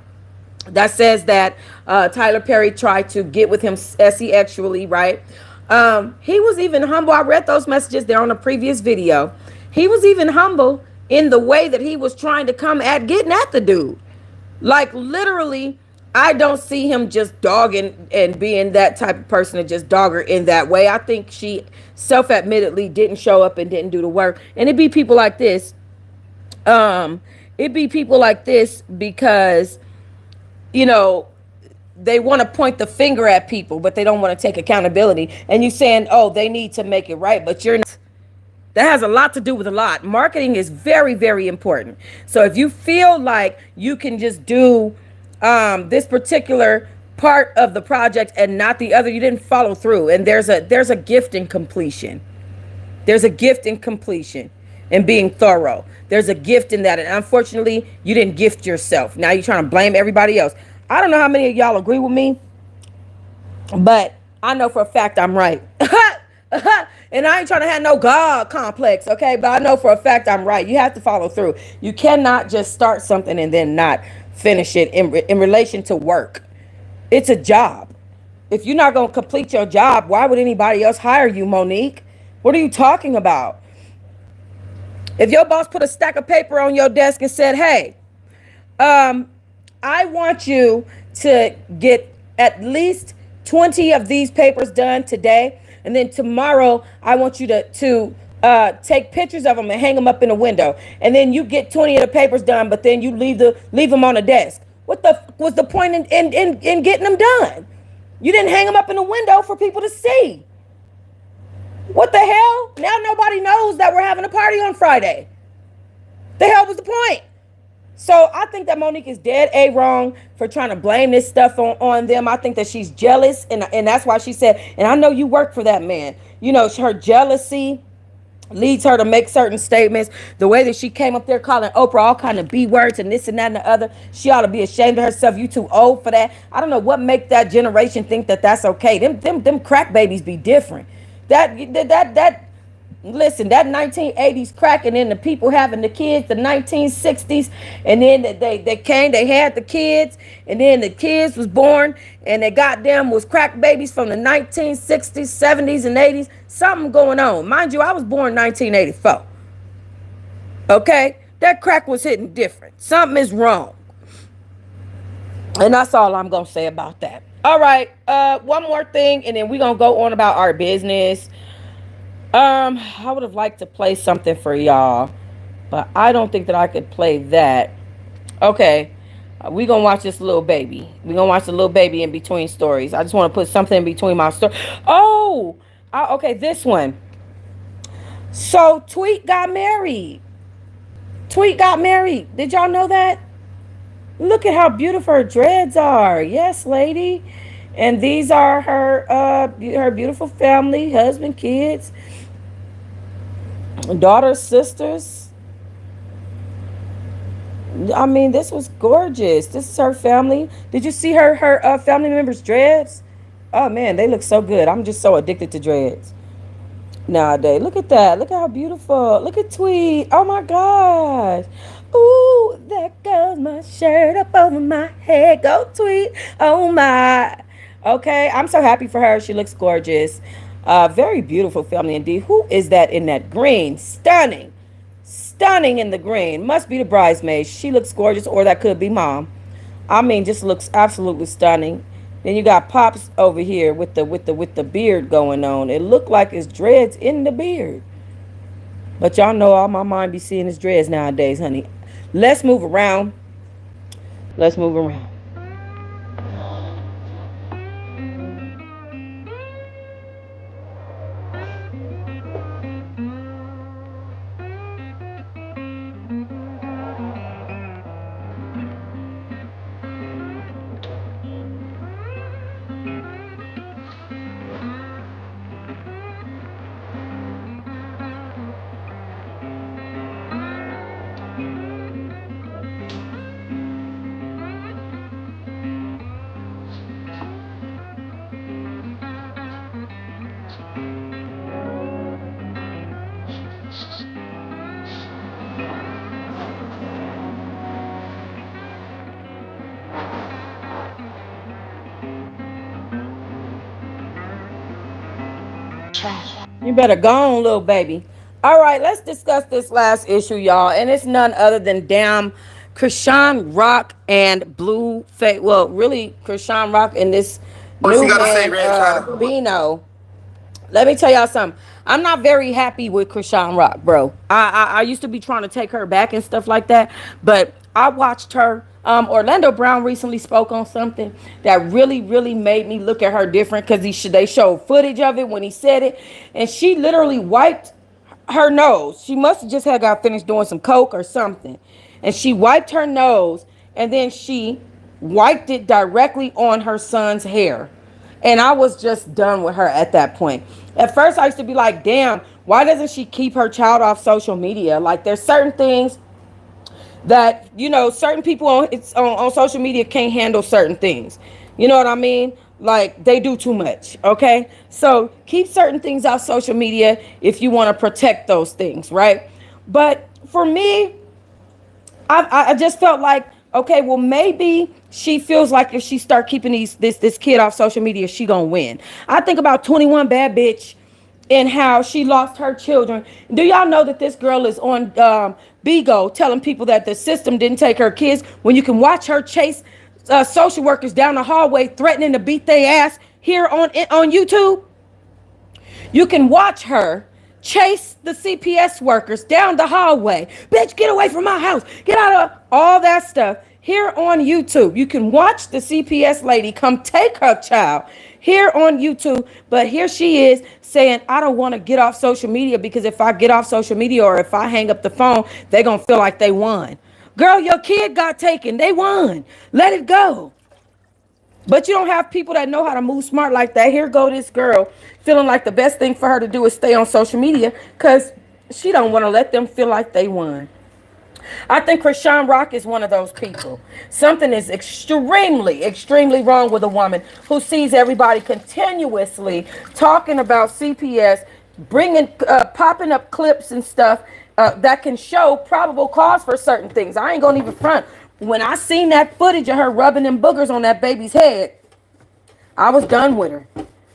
that says that Tyler Perry tried to get with him sexually, right? He was even humble. I read those messages there on a previous video. He was even humble in the way that he was trying to come at getting at the dude. Like, literally, I don't see him just dogging and being that type of person to just dog her in that way. I think she self-admittedly didn't show up and didn't do the work. And it'd be people like this. It'd be people like this because, you know, they want to point the finger at people, but they don't want to take accountability. And you saying, oh, they need to make it right, but you're not. That has a lot to do with a lot. Marketing is very, very important. So if you feel like you can just do this particular part of the project and not the other, you didn't follow through. And there's a gift in completion. There's a gift in completion and being thorough. There's a gift in that. And unfortunately, you didn't gift yourself. Now you're trying to blame everybody else. I don't know how many of y'all agree with me, but I know for a fact I'm right. And I ain't trying to have no God complex, okay? But I know for a fact I'm right. You have to follow through. You cannot just start something and then not finish it in relation to work. It's a job. If you're not going to complete your job, why would anybody else hire you, Monique? What are you talking about? If your boss put a stack of paper on your desk and said, hey, I want you to get at least 20 of these papers done today, and then tomorrow I want you to take pictures of them and hang them up in a window, and then you get 20 of the papers done, but then you leave them on the desk. What the was the point in getting them done? You didn't hang them up in the window for people to see. What the hell? Now nobody knows that we're having a party on Friday. The hell was the point? So I think that Monique is dead wrong for trying to blame this stuff on them. I think that she's jealous, and that's why she said, and I know you work for that man. You know, her jealousy leads her to make certain statements. The way that she came up there calling Oprah all kind of B words and this and that and the other, she ought to be ashamed of herself. You too old for that. I don't know what make that generation think that that's okay. Them crack babies be different. Listen, that 1980s crack, and then the people having the kids, the 1960s, and then they had the kids, and then the kids was born, and they goddamn was crack babies from the 1960s, 70s, and 80s. Something going on. Mind you, I was born 1984. Okay? That crack was hitting different. Something is wrong. And that's all I'm going to say about that. All right. One more thing, and then we're going to go on about our business. I would have liked to play something for y'all, but I don't think that I could play that. Okay, we're going to watch this little baby. We're going to watch the little baby in between stories. I just want to put something in between my story. Oh, okay, this one. So Tweet got married. Tweet got married. Did y'all know that? Look at how beautiful her dreads are. Yes, lady. And these are her beautiful family, husband, kids, daughters, sisters. I mean, this was gorgeous. This is her family. Did you see her family members' dreads? Oh man, they look so good. I'm just so addicted to dreads nowadays. Look at that. Look at how beautiful. Look at Tweet. Oh my gosh. Ooh, there goes my shirt up over my head. Go Tweet. Oh my. Okay, I'm so happy for her. She looks gorgeous. Very beautiful family indeed. Who is that in that green? Stunning. Stunning in the green. Must be the bridesmaid. She looks gorgeous, or that could be mom. I mean, just looks absolutely stunning. Then you got Pops over here with the beard going on. It looked like it's dreads in the beard. But y'all know all my mind be seeing is dreads nowadays, honey. Let's move around. Let's move around. You better go on, little baby. All right, let's discuss this last issue, y'all. And it's none other than damn Krishan Rock and Blueface. Well, really, Krishan Rock and this new man, Bino. Let me tell y'all something. I'm not very happy with Krishan Rock, bro. I used to be trying to take her back and stuff like that, but I watched her. Orlando Brown recently spoke on something that really made me look at her different because they showed footage of it when he said it, and she literally wiped her nose. She must have just had got finished doing some coke or something, and she wiped her nose, and then she wiped it directly on her son's hair. And I was just done with her at that point. At first, I used to be like, damn, why doesn't she keep her child off social media? Like, there's certain things that, certain people on social media can't handle certain things. You know what I mean? Like, they do too much, okay? So, keep certain things off social media if you want to protect those things, right? But for me, I just felt like, okay, well, maybe she feels like if she start keeping this kid off social media, she gonna win. I think about 21 Bad Bitch and how she lost her children. Do y'all know that this girl is on Bigo telling people that the system didn't take her kids, when you can watch her chase social workers down the hallway threatening to beat their ass here on YouTube? You can watch her chase the CPS workers down the hallway. Bitch, get away from my house. Get out of all that stuff. Here on YouTube, you can watch the CPS lady come take her child here on YouTube. But here she is saying, I don't want to get off social media because if I get off social media or if I hang up the phone, they're going to feel like they won. Girl, your kid got taken. They won. Let it go. But you don't have people that know how to move smart like that. Here go this girl feeling like the best thing for her to do is stay on social media because she don't want to let them feel like they won. I think Krishan Rock is one of those people. Something is extremely wrong with a woman who sees everybody continuously talking about CPS, popping up clips and stuff that can show probable cause for certain things. I ain't gonna even front. When I seen that footage of her rubbing them boogers on that baby's head, I was done with her.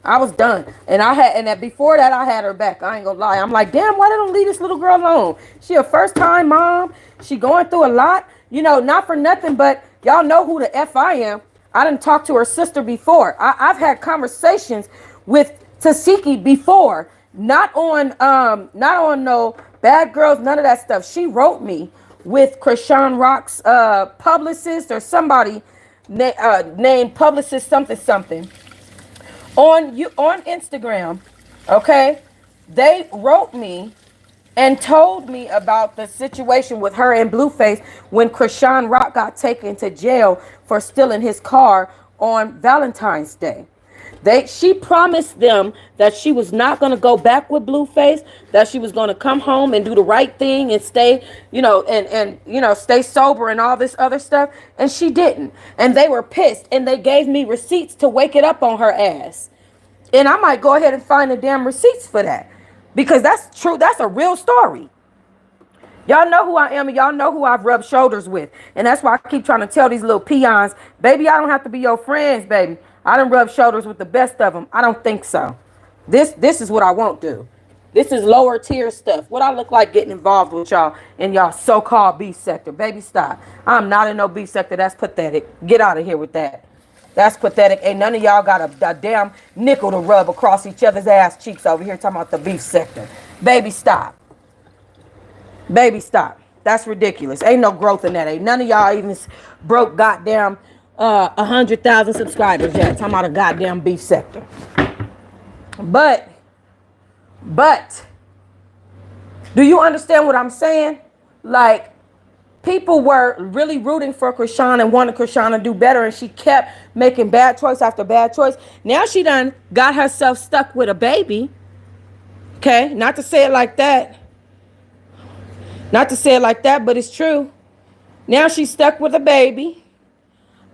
I was done. And before that, I had her back. I ain't gonna lie. I'm like, damn, why they don't leave this little girl alone? She a first-time mom. She going through a lot. Not for nothing, but y'all know who the F I am. I done talked to her sister before. I've had conversations with Tasiki before. Not on no bad girls, none of that stuff. She wrote me with Krishan Rock's publicist or somebody named publicist something. On Instagram, okay? They wrote me and told me about the situation with her and Blueface when Krishan Rock got taken to jail for stealing his car on Valentine's Day. She promised them that she was not going to go back with Blueface, that she was going to come home and do the right thing and stay, stay sober and all this other stuff. And she didn't. And they were pissed, and they gave me receipts to wake it up on her ass. And I might go ahead and find the damn receipts for that, because that's true. That's a real story. Y'all know who I am, and y'all know who I've rubbed shoulders with. And that's why I keep trying to tell these little peons, baby, I don't have to be your friends, baby. I done rubbed shoulders with the best of them. I don't think so. This is what I won't do. This is lower tier stuff. What I look like getting involved with y'all in y'all so-called beef sector. Baby, stop. I'm not in no beef sector. That's pathetic. Get out of here with that. That's pathetic. Ain't none of y'all got a damn nickel to rub across each other's ass cheeks over here talking about the beef sector. Baby, stop. Baby, stop. That's ridiculous. Ain't no growth in that. Ain't none of y'all even broke goddamn 100,000 subscribers yet. Talking about a goddamn beef sector. But, do you understand what I'm saying? Like, people were really rooting for Krishan and wanted Krishan to do better, and she kept making bad choice after bad choice. Now she done got herself stuck with a baby. Okay, not to say it like that. Not to say it like that, but it's true. Now she's stuck with a baby.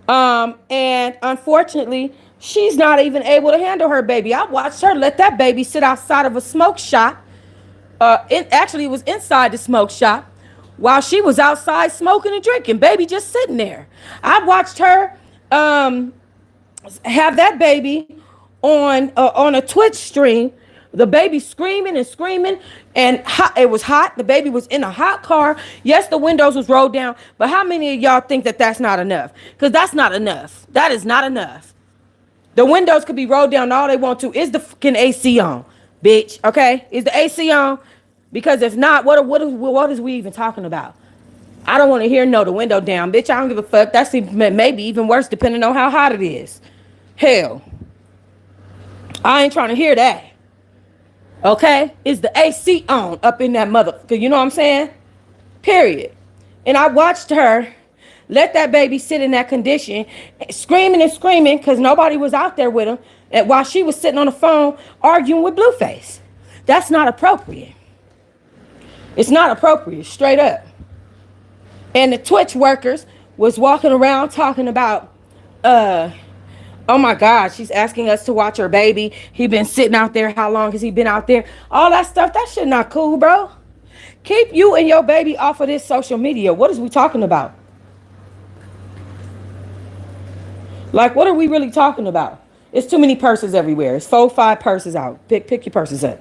And unfortunately, she's not even able to handle her baby. I watched her let that baby sit outside of a smoke shop. It was inside the smoke shop while she was outside smoking and drinking. Baby just sitting there. I watched her have that baby on a Twitch stream. The baby screaming and screaming, and it was hot. The baby was in a hot car. Yes, the windows was rolled down, but how many of y'all think that that's not enough? Because that's not enough. That is not enough. The windows could be rolled down all they want to. Is the fucking AC on, bitch? Okay, is the AC on? Because if not, what is we even talking about? I don't want to hear no the window down, bitch. I don't give a fuck. That's maybe even worse depending on how hot it is. Hell, I ain't trying to hear that. Okay, is the AC on up in that motherfucker? You know what I'm saying? Period. And I watched her let that baby sit in that condition, screaming and screaming because nobody was out there with him, and while she was sitting on the phone arguing with Blueface. That's not appropriate. It's not appropriate, straight up. And the Twitch workers was walking around talking about, oh my God, she's asking us to watch her baby. He been sitting out there. How long has he been out there? All that stuff, that shit not cool, bro. Keep you and your baby off of this social media. What is we talking about? Like, what are we really talking about? It's too many purses everywhere. It's 4-5 purses out. Pick your purses up.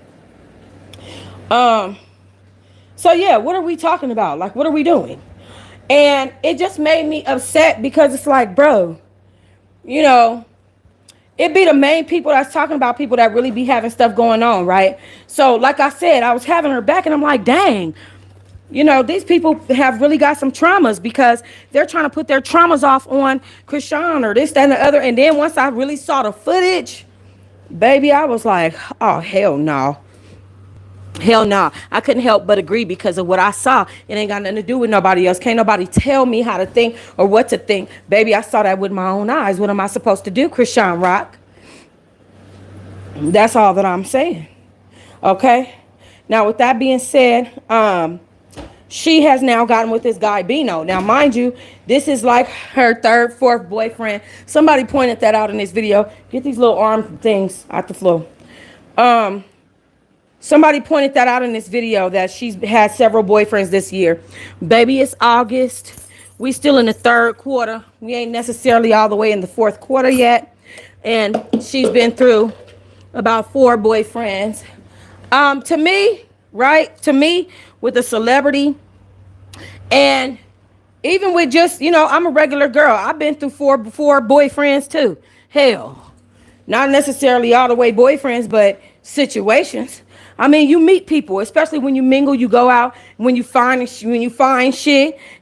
So yeah, what are we talking about? Like, what are we doing? And it just made me upset because it's like, bro, you know, it be the main people that's talking about people that really be having stuff going on, right? So like I said, I was having her back and I'm like, dang, you know, these people have really got some traumas because they're trying to put their traumas off on Krishan or this, that, and the other. And then once I really saw the footage, baby, I was like, oh, hell no. Hell no. I couldn't help but agree because of what I saw. It ain't got nothing to do with nobody else. Can't nobody tell me how to think or what to think. Baby, I saw that with my own eyes. What am I supposed to do, Krishan Rock? That's all that I'm saying. Okay? Now, with that being said, she has now gotten with this guy, Bino. Now, mind you, this is like her third, fourth boyfriend. Somebody pointed that out in this video. Get these little arm things out the floor. Somebody pointed that out in this video that she's had several boyfriends this year. Baby, it's August. We still in the third quarter. We ain't necessarily all the way in the fourth quarter yet. And she's been through about 4 boyfriends. To me, right? To me, with a celebrity, and even with just, you know, I'm a regular girl. I've been through four boyfriends too. Hell, not necessarily all the way boyfriends, but situations. I mean, you meet people, especially when you mingle, you go out, when you find shit,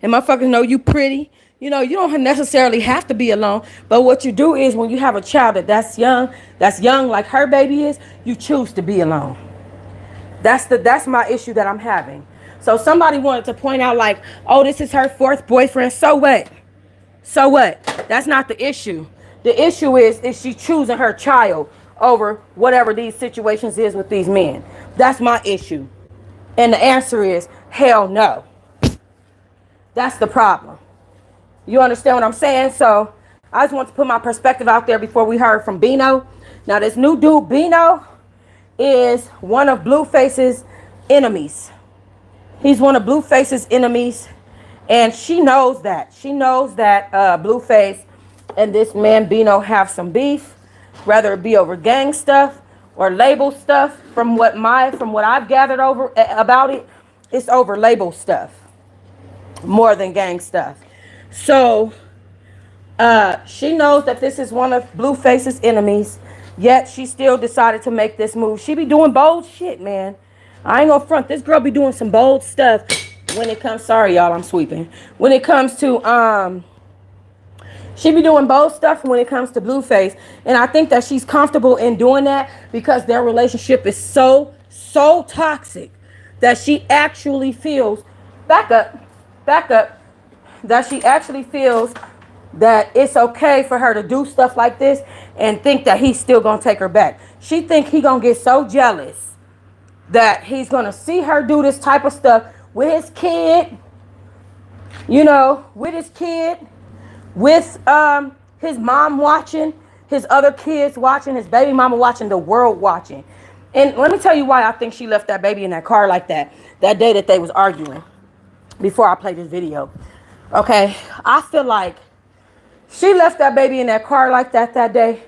and motherfuckers know you pretty. You know, you don't necessarily have to be alone. But what you do is when you have a child that's young like her baby is, you choose to be alone. That's my issue that I'm having. So somebody wanted to point out like, oh, this is her fourth boyfriend. So what? So what? That's not the issue. The issue is she choosing her child over whatever these situations is with these men. That's my issue. And the answer is hell no. That's the problem. You understand what I'm saying? So I just want to put my perspective out there before we heard from Bino. Now this new dude, Bino, is one of Blueface's enemies. He's one of Blueface's enemies. And she knows that. She knows that Blueface and this man Bino have some beef, whether it be over gang stuff or label stuff. From what I've gathered over about it, it's over label stuff more than gang stuff. So she knows that this is one of Blueface's enemies, yet she still decided to make this move. She be doing bold shit, man. I ain't gonna front. This girl be doing some bold stuff when it comes. Sorry, y'all, I'm sweeping. When it comes to she be doing bold stuff when it comes to Blueface, and I think that she's comfortable in doing that because their relationship is so toxic that she actually feels back up, that she actually feels that it's okay for her to do stuff like this and think that he's still gonna take her back. She think he gonna get so jealous that he's gonna see her do this type of stuff with his kid, with his mom watching, his other kids watching, his baby mama watching, the world watching. And let me tell you why I think she left that baby in that car like that day that they was arguing before I played this video. Okay, I feel like she left that baby in that car like that day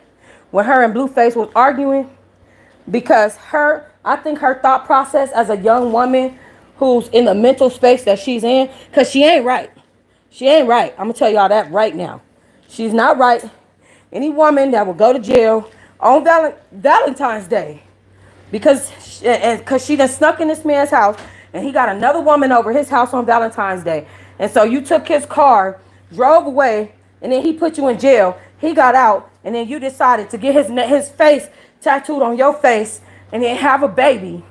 when her and Blueface was arguing because I think her thought process as a young woman who's in the mental space that she's in, because she ain't right. She ain't right. I'm going to tell y'all that right now. She's not right. Any woman that will go to jail on Valentine's Day because she done snuck in this man's house and he got another woman over his house on Valentine's Day. And so you took his car, drove away, and then he put you in jail. He got out, and then you decided to get his face tattooed on your face and then have a baby.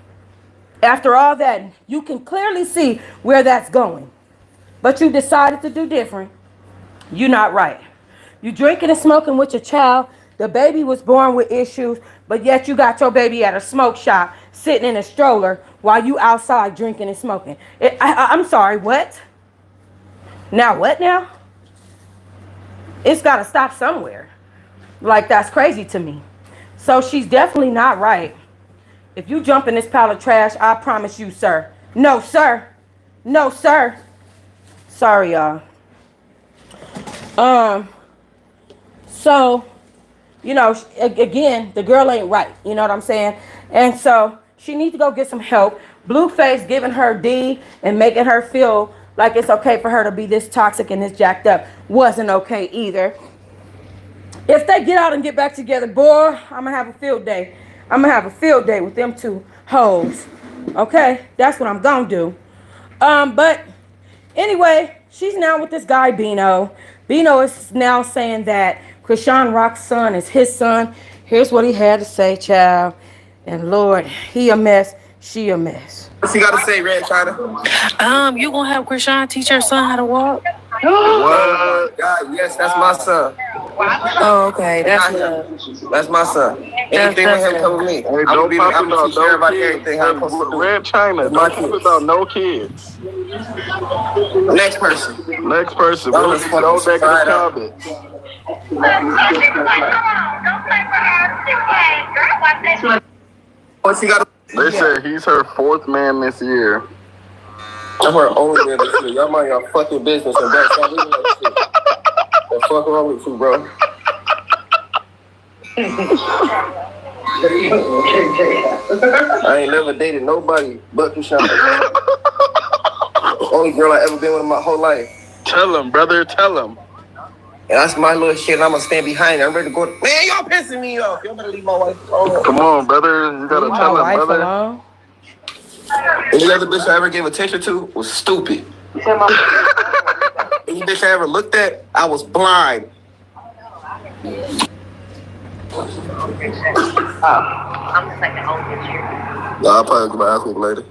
After all that, you can clearly see where that's going. But you decided to do different. You're not right. You drinking and smoking with your child. The baby was born with issues, but yet you got your baby at a smoke shop sitting in a stroller while you outside drinking and smoking. I'm sorry, what? Now what now? It's got to stop somewhere. Like, that's crazy to me. So she's definitely not right. If you jump in this pile of trash, I promise you, sir. No, sir. No, sir. Sorry, y'all. So, again, the girl ain't right. You know what I'm saying? And so she needs to go get some help. Blueface giving her D and making her feel like it's okay for her to be this toxic and this jacked up wasn't okay either. If they get out and get back together, boy, I'm going to have a field day. I'm going to have a field day with them two hoes. Okay? That's what I'm going to do. But anyway, she's now with this guy, Bino. Bino is now saying that Krishan Rock's son is his son. Here's what he had to say, child. And Lord, he a mess. She a mess. What's he got to say, Red China? You gonna have Krishan teach her son how to walk? What? God, yes, that's my son. Oh, okay. That's my son. Anything with him come with me. Hey, I'm gonna teach everybody everything how to do. Red China, don't talk about no kids. Next person. Don't negative comments. What's he got? They said he's her fourth man this year. I'm her only man this year. Y'all mind your fucking business and don't stop leaving that shit. What the fuck wrong with you, bro? I ain't never dated nobody but Krishan. The only girl I ever been with in my whole life. Tell him, brother, tell him. And that's my little shit, and I'm gonna stand behind it. I'm ready to go. Man, y'all pissing me off. Y'all better leave my wife alone. Come on, brother. You gotta tell him, brother. Alone. Any other bitch I ever gave attention to was stupid. Any bitch I ever looked at, I was blind. I'm just like the oldest here. No, I'll probably go ask me later.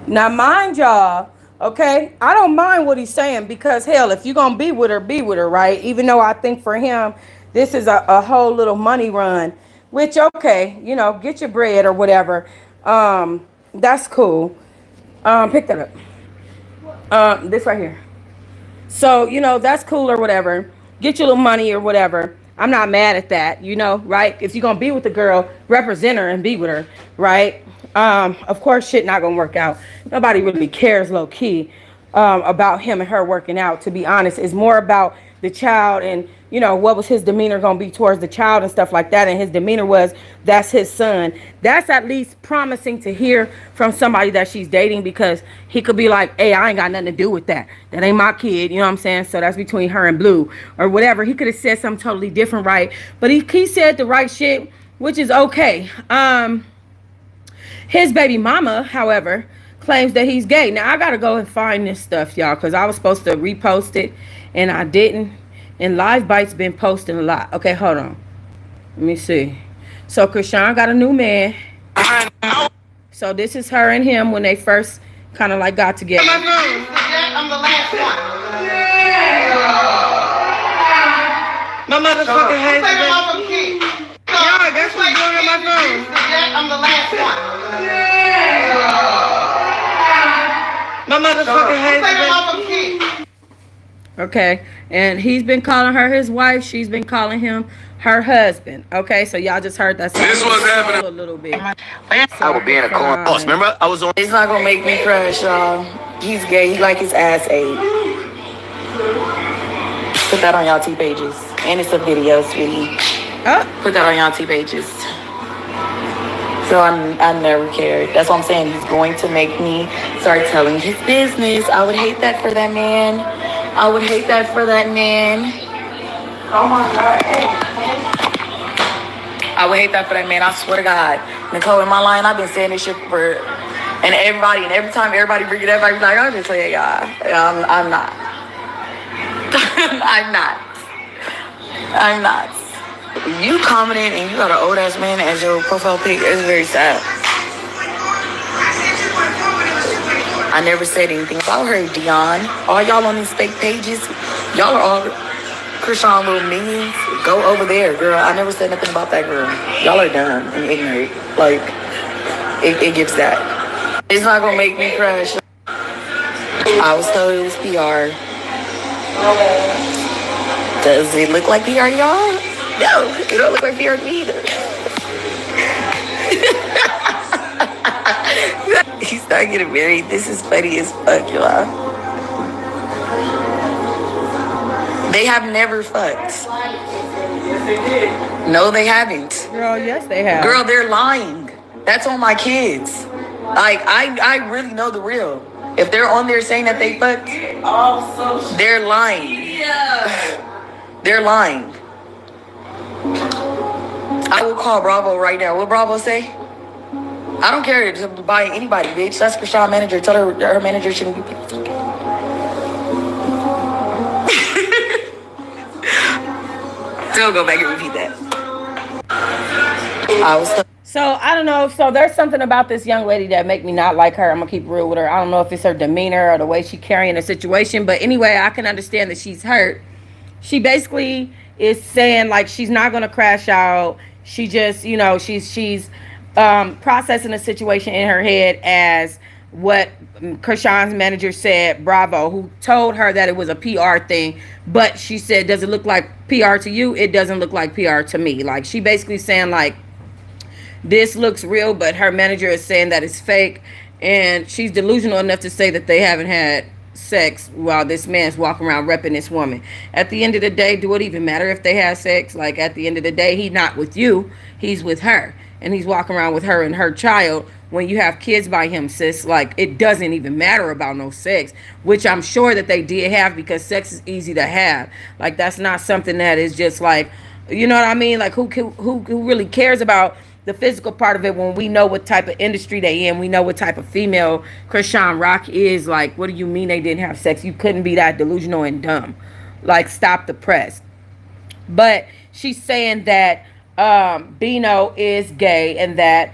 Now, mind y'all, okay, I don't mind what he's saying because, hell, if you're going to be with her, right? Even though I think for him, this is a whole little money run, which, okay, you know, get your bread or whatever. That's cool. Pick that up. This right here. So, you know, that's cool or whatever. Get your little money or whatever. I'm not mad at that, you know, right? If you're going to be with the girl, represent her and be with her, right? Of course, shit not going to work out. Nobody really cares low key about him and her working out, to be honest. It's more about the child and, you know, what was his demeanor going to be towards the child and stuff like that. And his demeanor was, that's his son. That's at least promising to hear from somebody that she's dating, because he could be like, hey, I ain't got nothing to do with that. That ain't my kid. You know what I'm saying? So that's between her and Blue or whatever. He could have said something totally different, right? But he said the right shit, which is okay. His baby mama, however, claims that he's gay. Now, I got to go and find this stuff, y'all, because I was supposed to repost it, and I didn't. And Live Bite's been posting a lot. Okay, hold on. Let me see. So, Krishan got a new man. So, this is her and him when they first kind of like got together. I'm the last one. My motherfucking husband. Y'all, guess what's going on my phone? I'm the last one. My motherfucking husband. Okay, and he's been calling her his wife. She's been calling him her husband. Okay, so y'all just heard that. This was happening a little bit. I would be in a corner. Oh, remember? I was on. It's not gonna make me crush, y'all. He's gay. He like his ass ate. Put that on y'all T pages, and it's a video, sweetie. Put that on y'all T pages. So I never cared. That's what I'm saying. He's going to make me start telling his business. I would hate that for that man. I would hate that for that man. Oh my God. I would hate that for that man. I swear to God. Nicole, in my line, I've been saying this shit for, and every time everybody bring it up, I be like, I'll just say, yeah, I'm not. I'm not. You commented and you got an old ass man as your profile pic. It's very sad. I never said anything about her, Dion. All y'all on these fake pages, y'all are all Krishan little minions. Go over there, girl. I never said nothing about that girl. Y'all are dumb and ignorant. Like, it gives that. It's not gonna make me crush. I was told it was PR. Does it look like PR, y'all? No, it don't look like PR to me either. He's not getting married. This is funny as fuck, y'all. They have never fucked. No, they haven't. Girl, yes, they have. Girl, they're lying. That's on my kids. Like, I really know the real. If they're on there saying that they fucked, they're lying. They're lying. I will call Bravo right now. What Bravo say? I don't care to buy anybody, bitch. That's Krishan manager. Tell her manager shouldn't be picked. Still go back and repeat that. So I don't know. So there's something about this young lady that make me not like her. I'm gonna keep real with her. I don't know if it's her demeanor or the way she carrying the situation, but anyway, I can understand that she's hurt. She basically is saying like she's not gonna crash out. She just, you know, she's processing the situation in her head as what Krishan's manager said, Bravo, who told her that it was a PR thing, but she said, does it look like PR to you? It doesn't look like PR to me. Like, she basically saying like, this looks real, but her manager is saying that it's fake, and she's delusional enough to say that they haven't had sex while this man's walking around repping this woman. At the end of the day, do it even matter if they have sex? Like, at the end of the day, he's not with you, he's with her, and he's walking around with her and her child. When you have kids by him, sis, like, it doesn't even matter about no sex, which I'm sure that they did have, because sex is easy to have. Like, that's not something that is just like, you know what I mean? Like, who really cares about the physical part of it when we know what type of industry they in? We know what type of female Krishan Rock is. Like, what do you mean they didn't have sex? You couldn't be that delusional and dumb. Like, stop the press. But she's saying that Bino is gay and that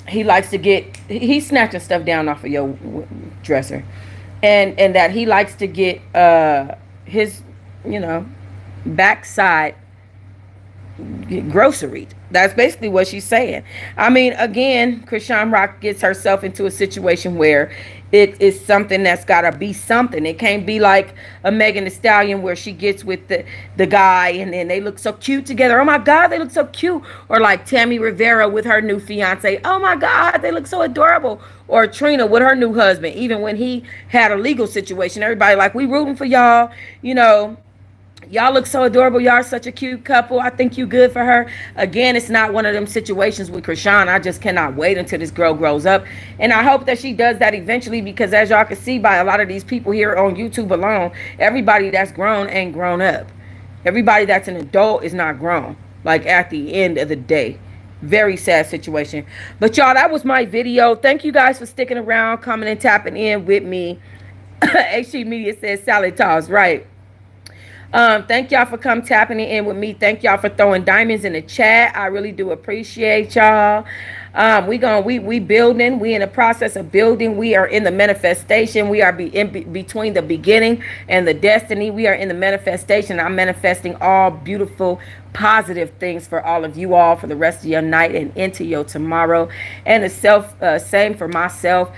he likes to get, he's snatching stuff down off of your dresser, and that he likes to get his, you know, backside grocery. That's basically what she's saying. I mean, again, Krishan Rock gets herself into a situation where it is something that's gotta be something. It can't be like a Megan Thee Stallion where she gets with the guy and then they look so cute together. Oh my God, they look so cute. Or like Tammy Rivera with her new fiance. Oh my God, they look so adorable. Or Trina with her new husband. Even when he had a legal situation, everybody like, we rooting for y'all, you know. Y'all look so adorable. Y'all are such a cute couple. I think you good for her. Again, it's not one of them situations with Krishan. I just cannot wait until this girl grows up. And I hope that she does that eventually, because as y'all can see by a lot of these people here on YouTube alone, everybody that's grown ain't grown up. Everybody that's an adult is not grown. Like at the end of the day. Very sad situation. But y'all, that was my video. Thank you guys for sticking around, coming and tapping in with me. HG Media says salad toss, right? Thank y'all for come tapping in with me. Thank y'all for throwing diamonds in the chat. I really do appreciate y'all. We building. We in the process of building. We are in the manifestation. We are between the beginning and the destiny. We are in the manifestation. I'm manifesting all beautiful, positive things for all of you all for the rest of your night and into your tomorrow. And the same for myself.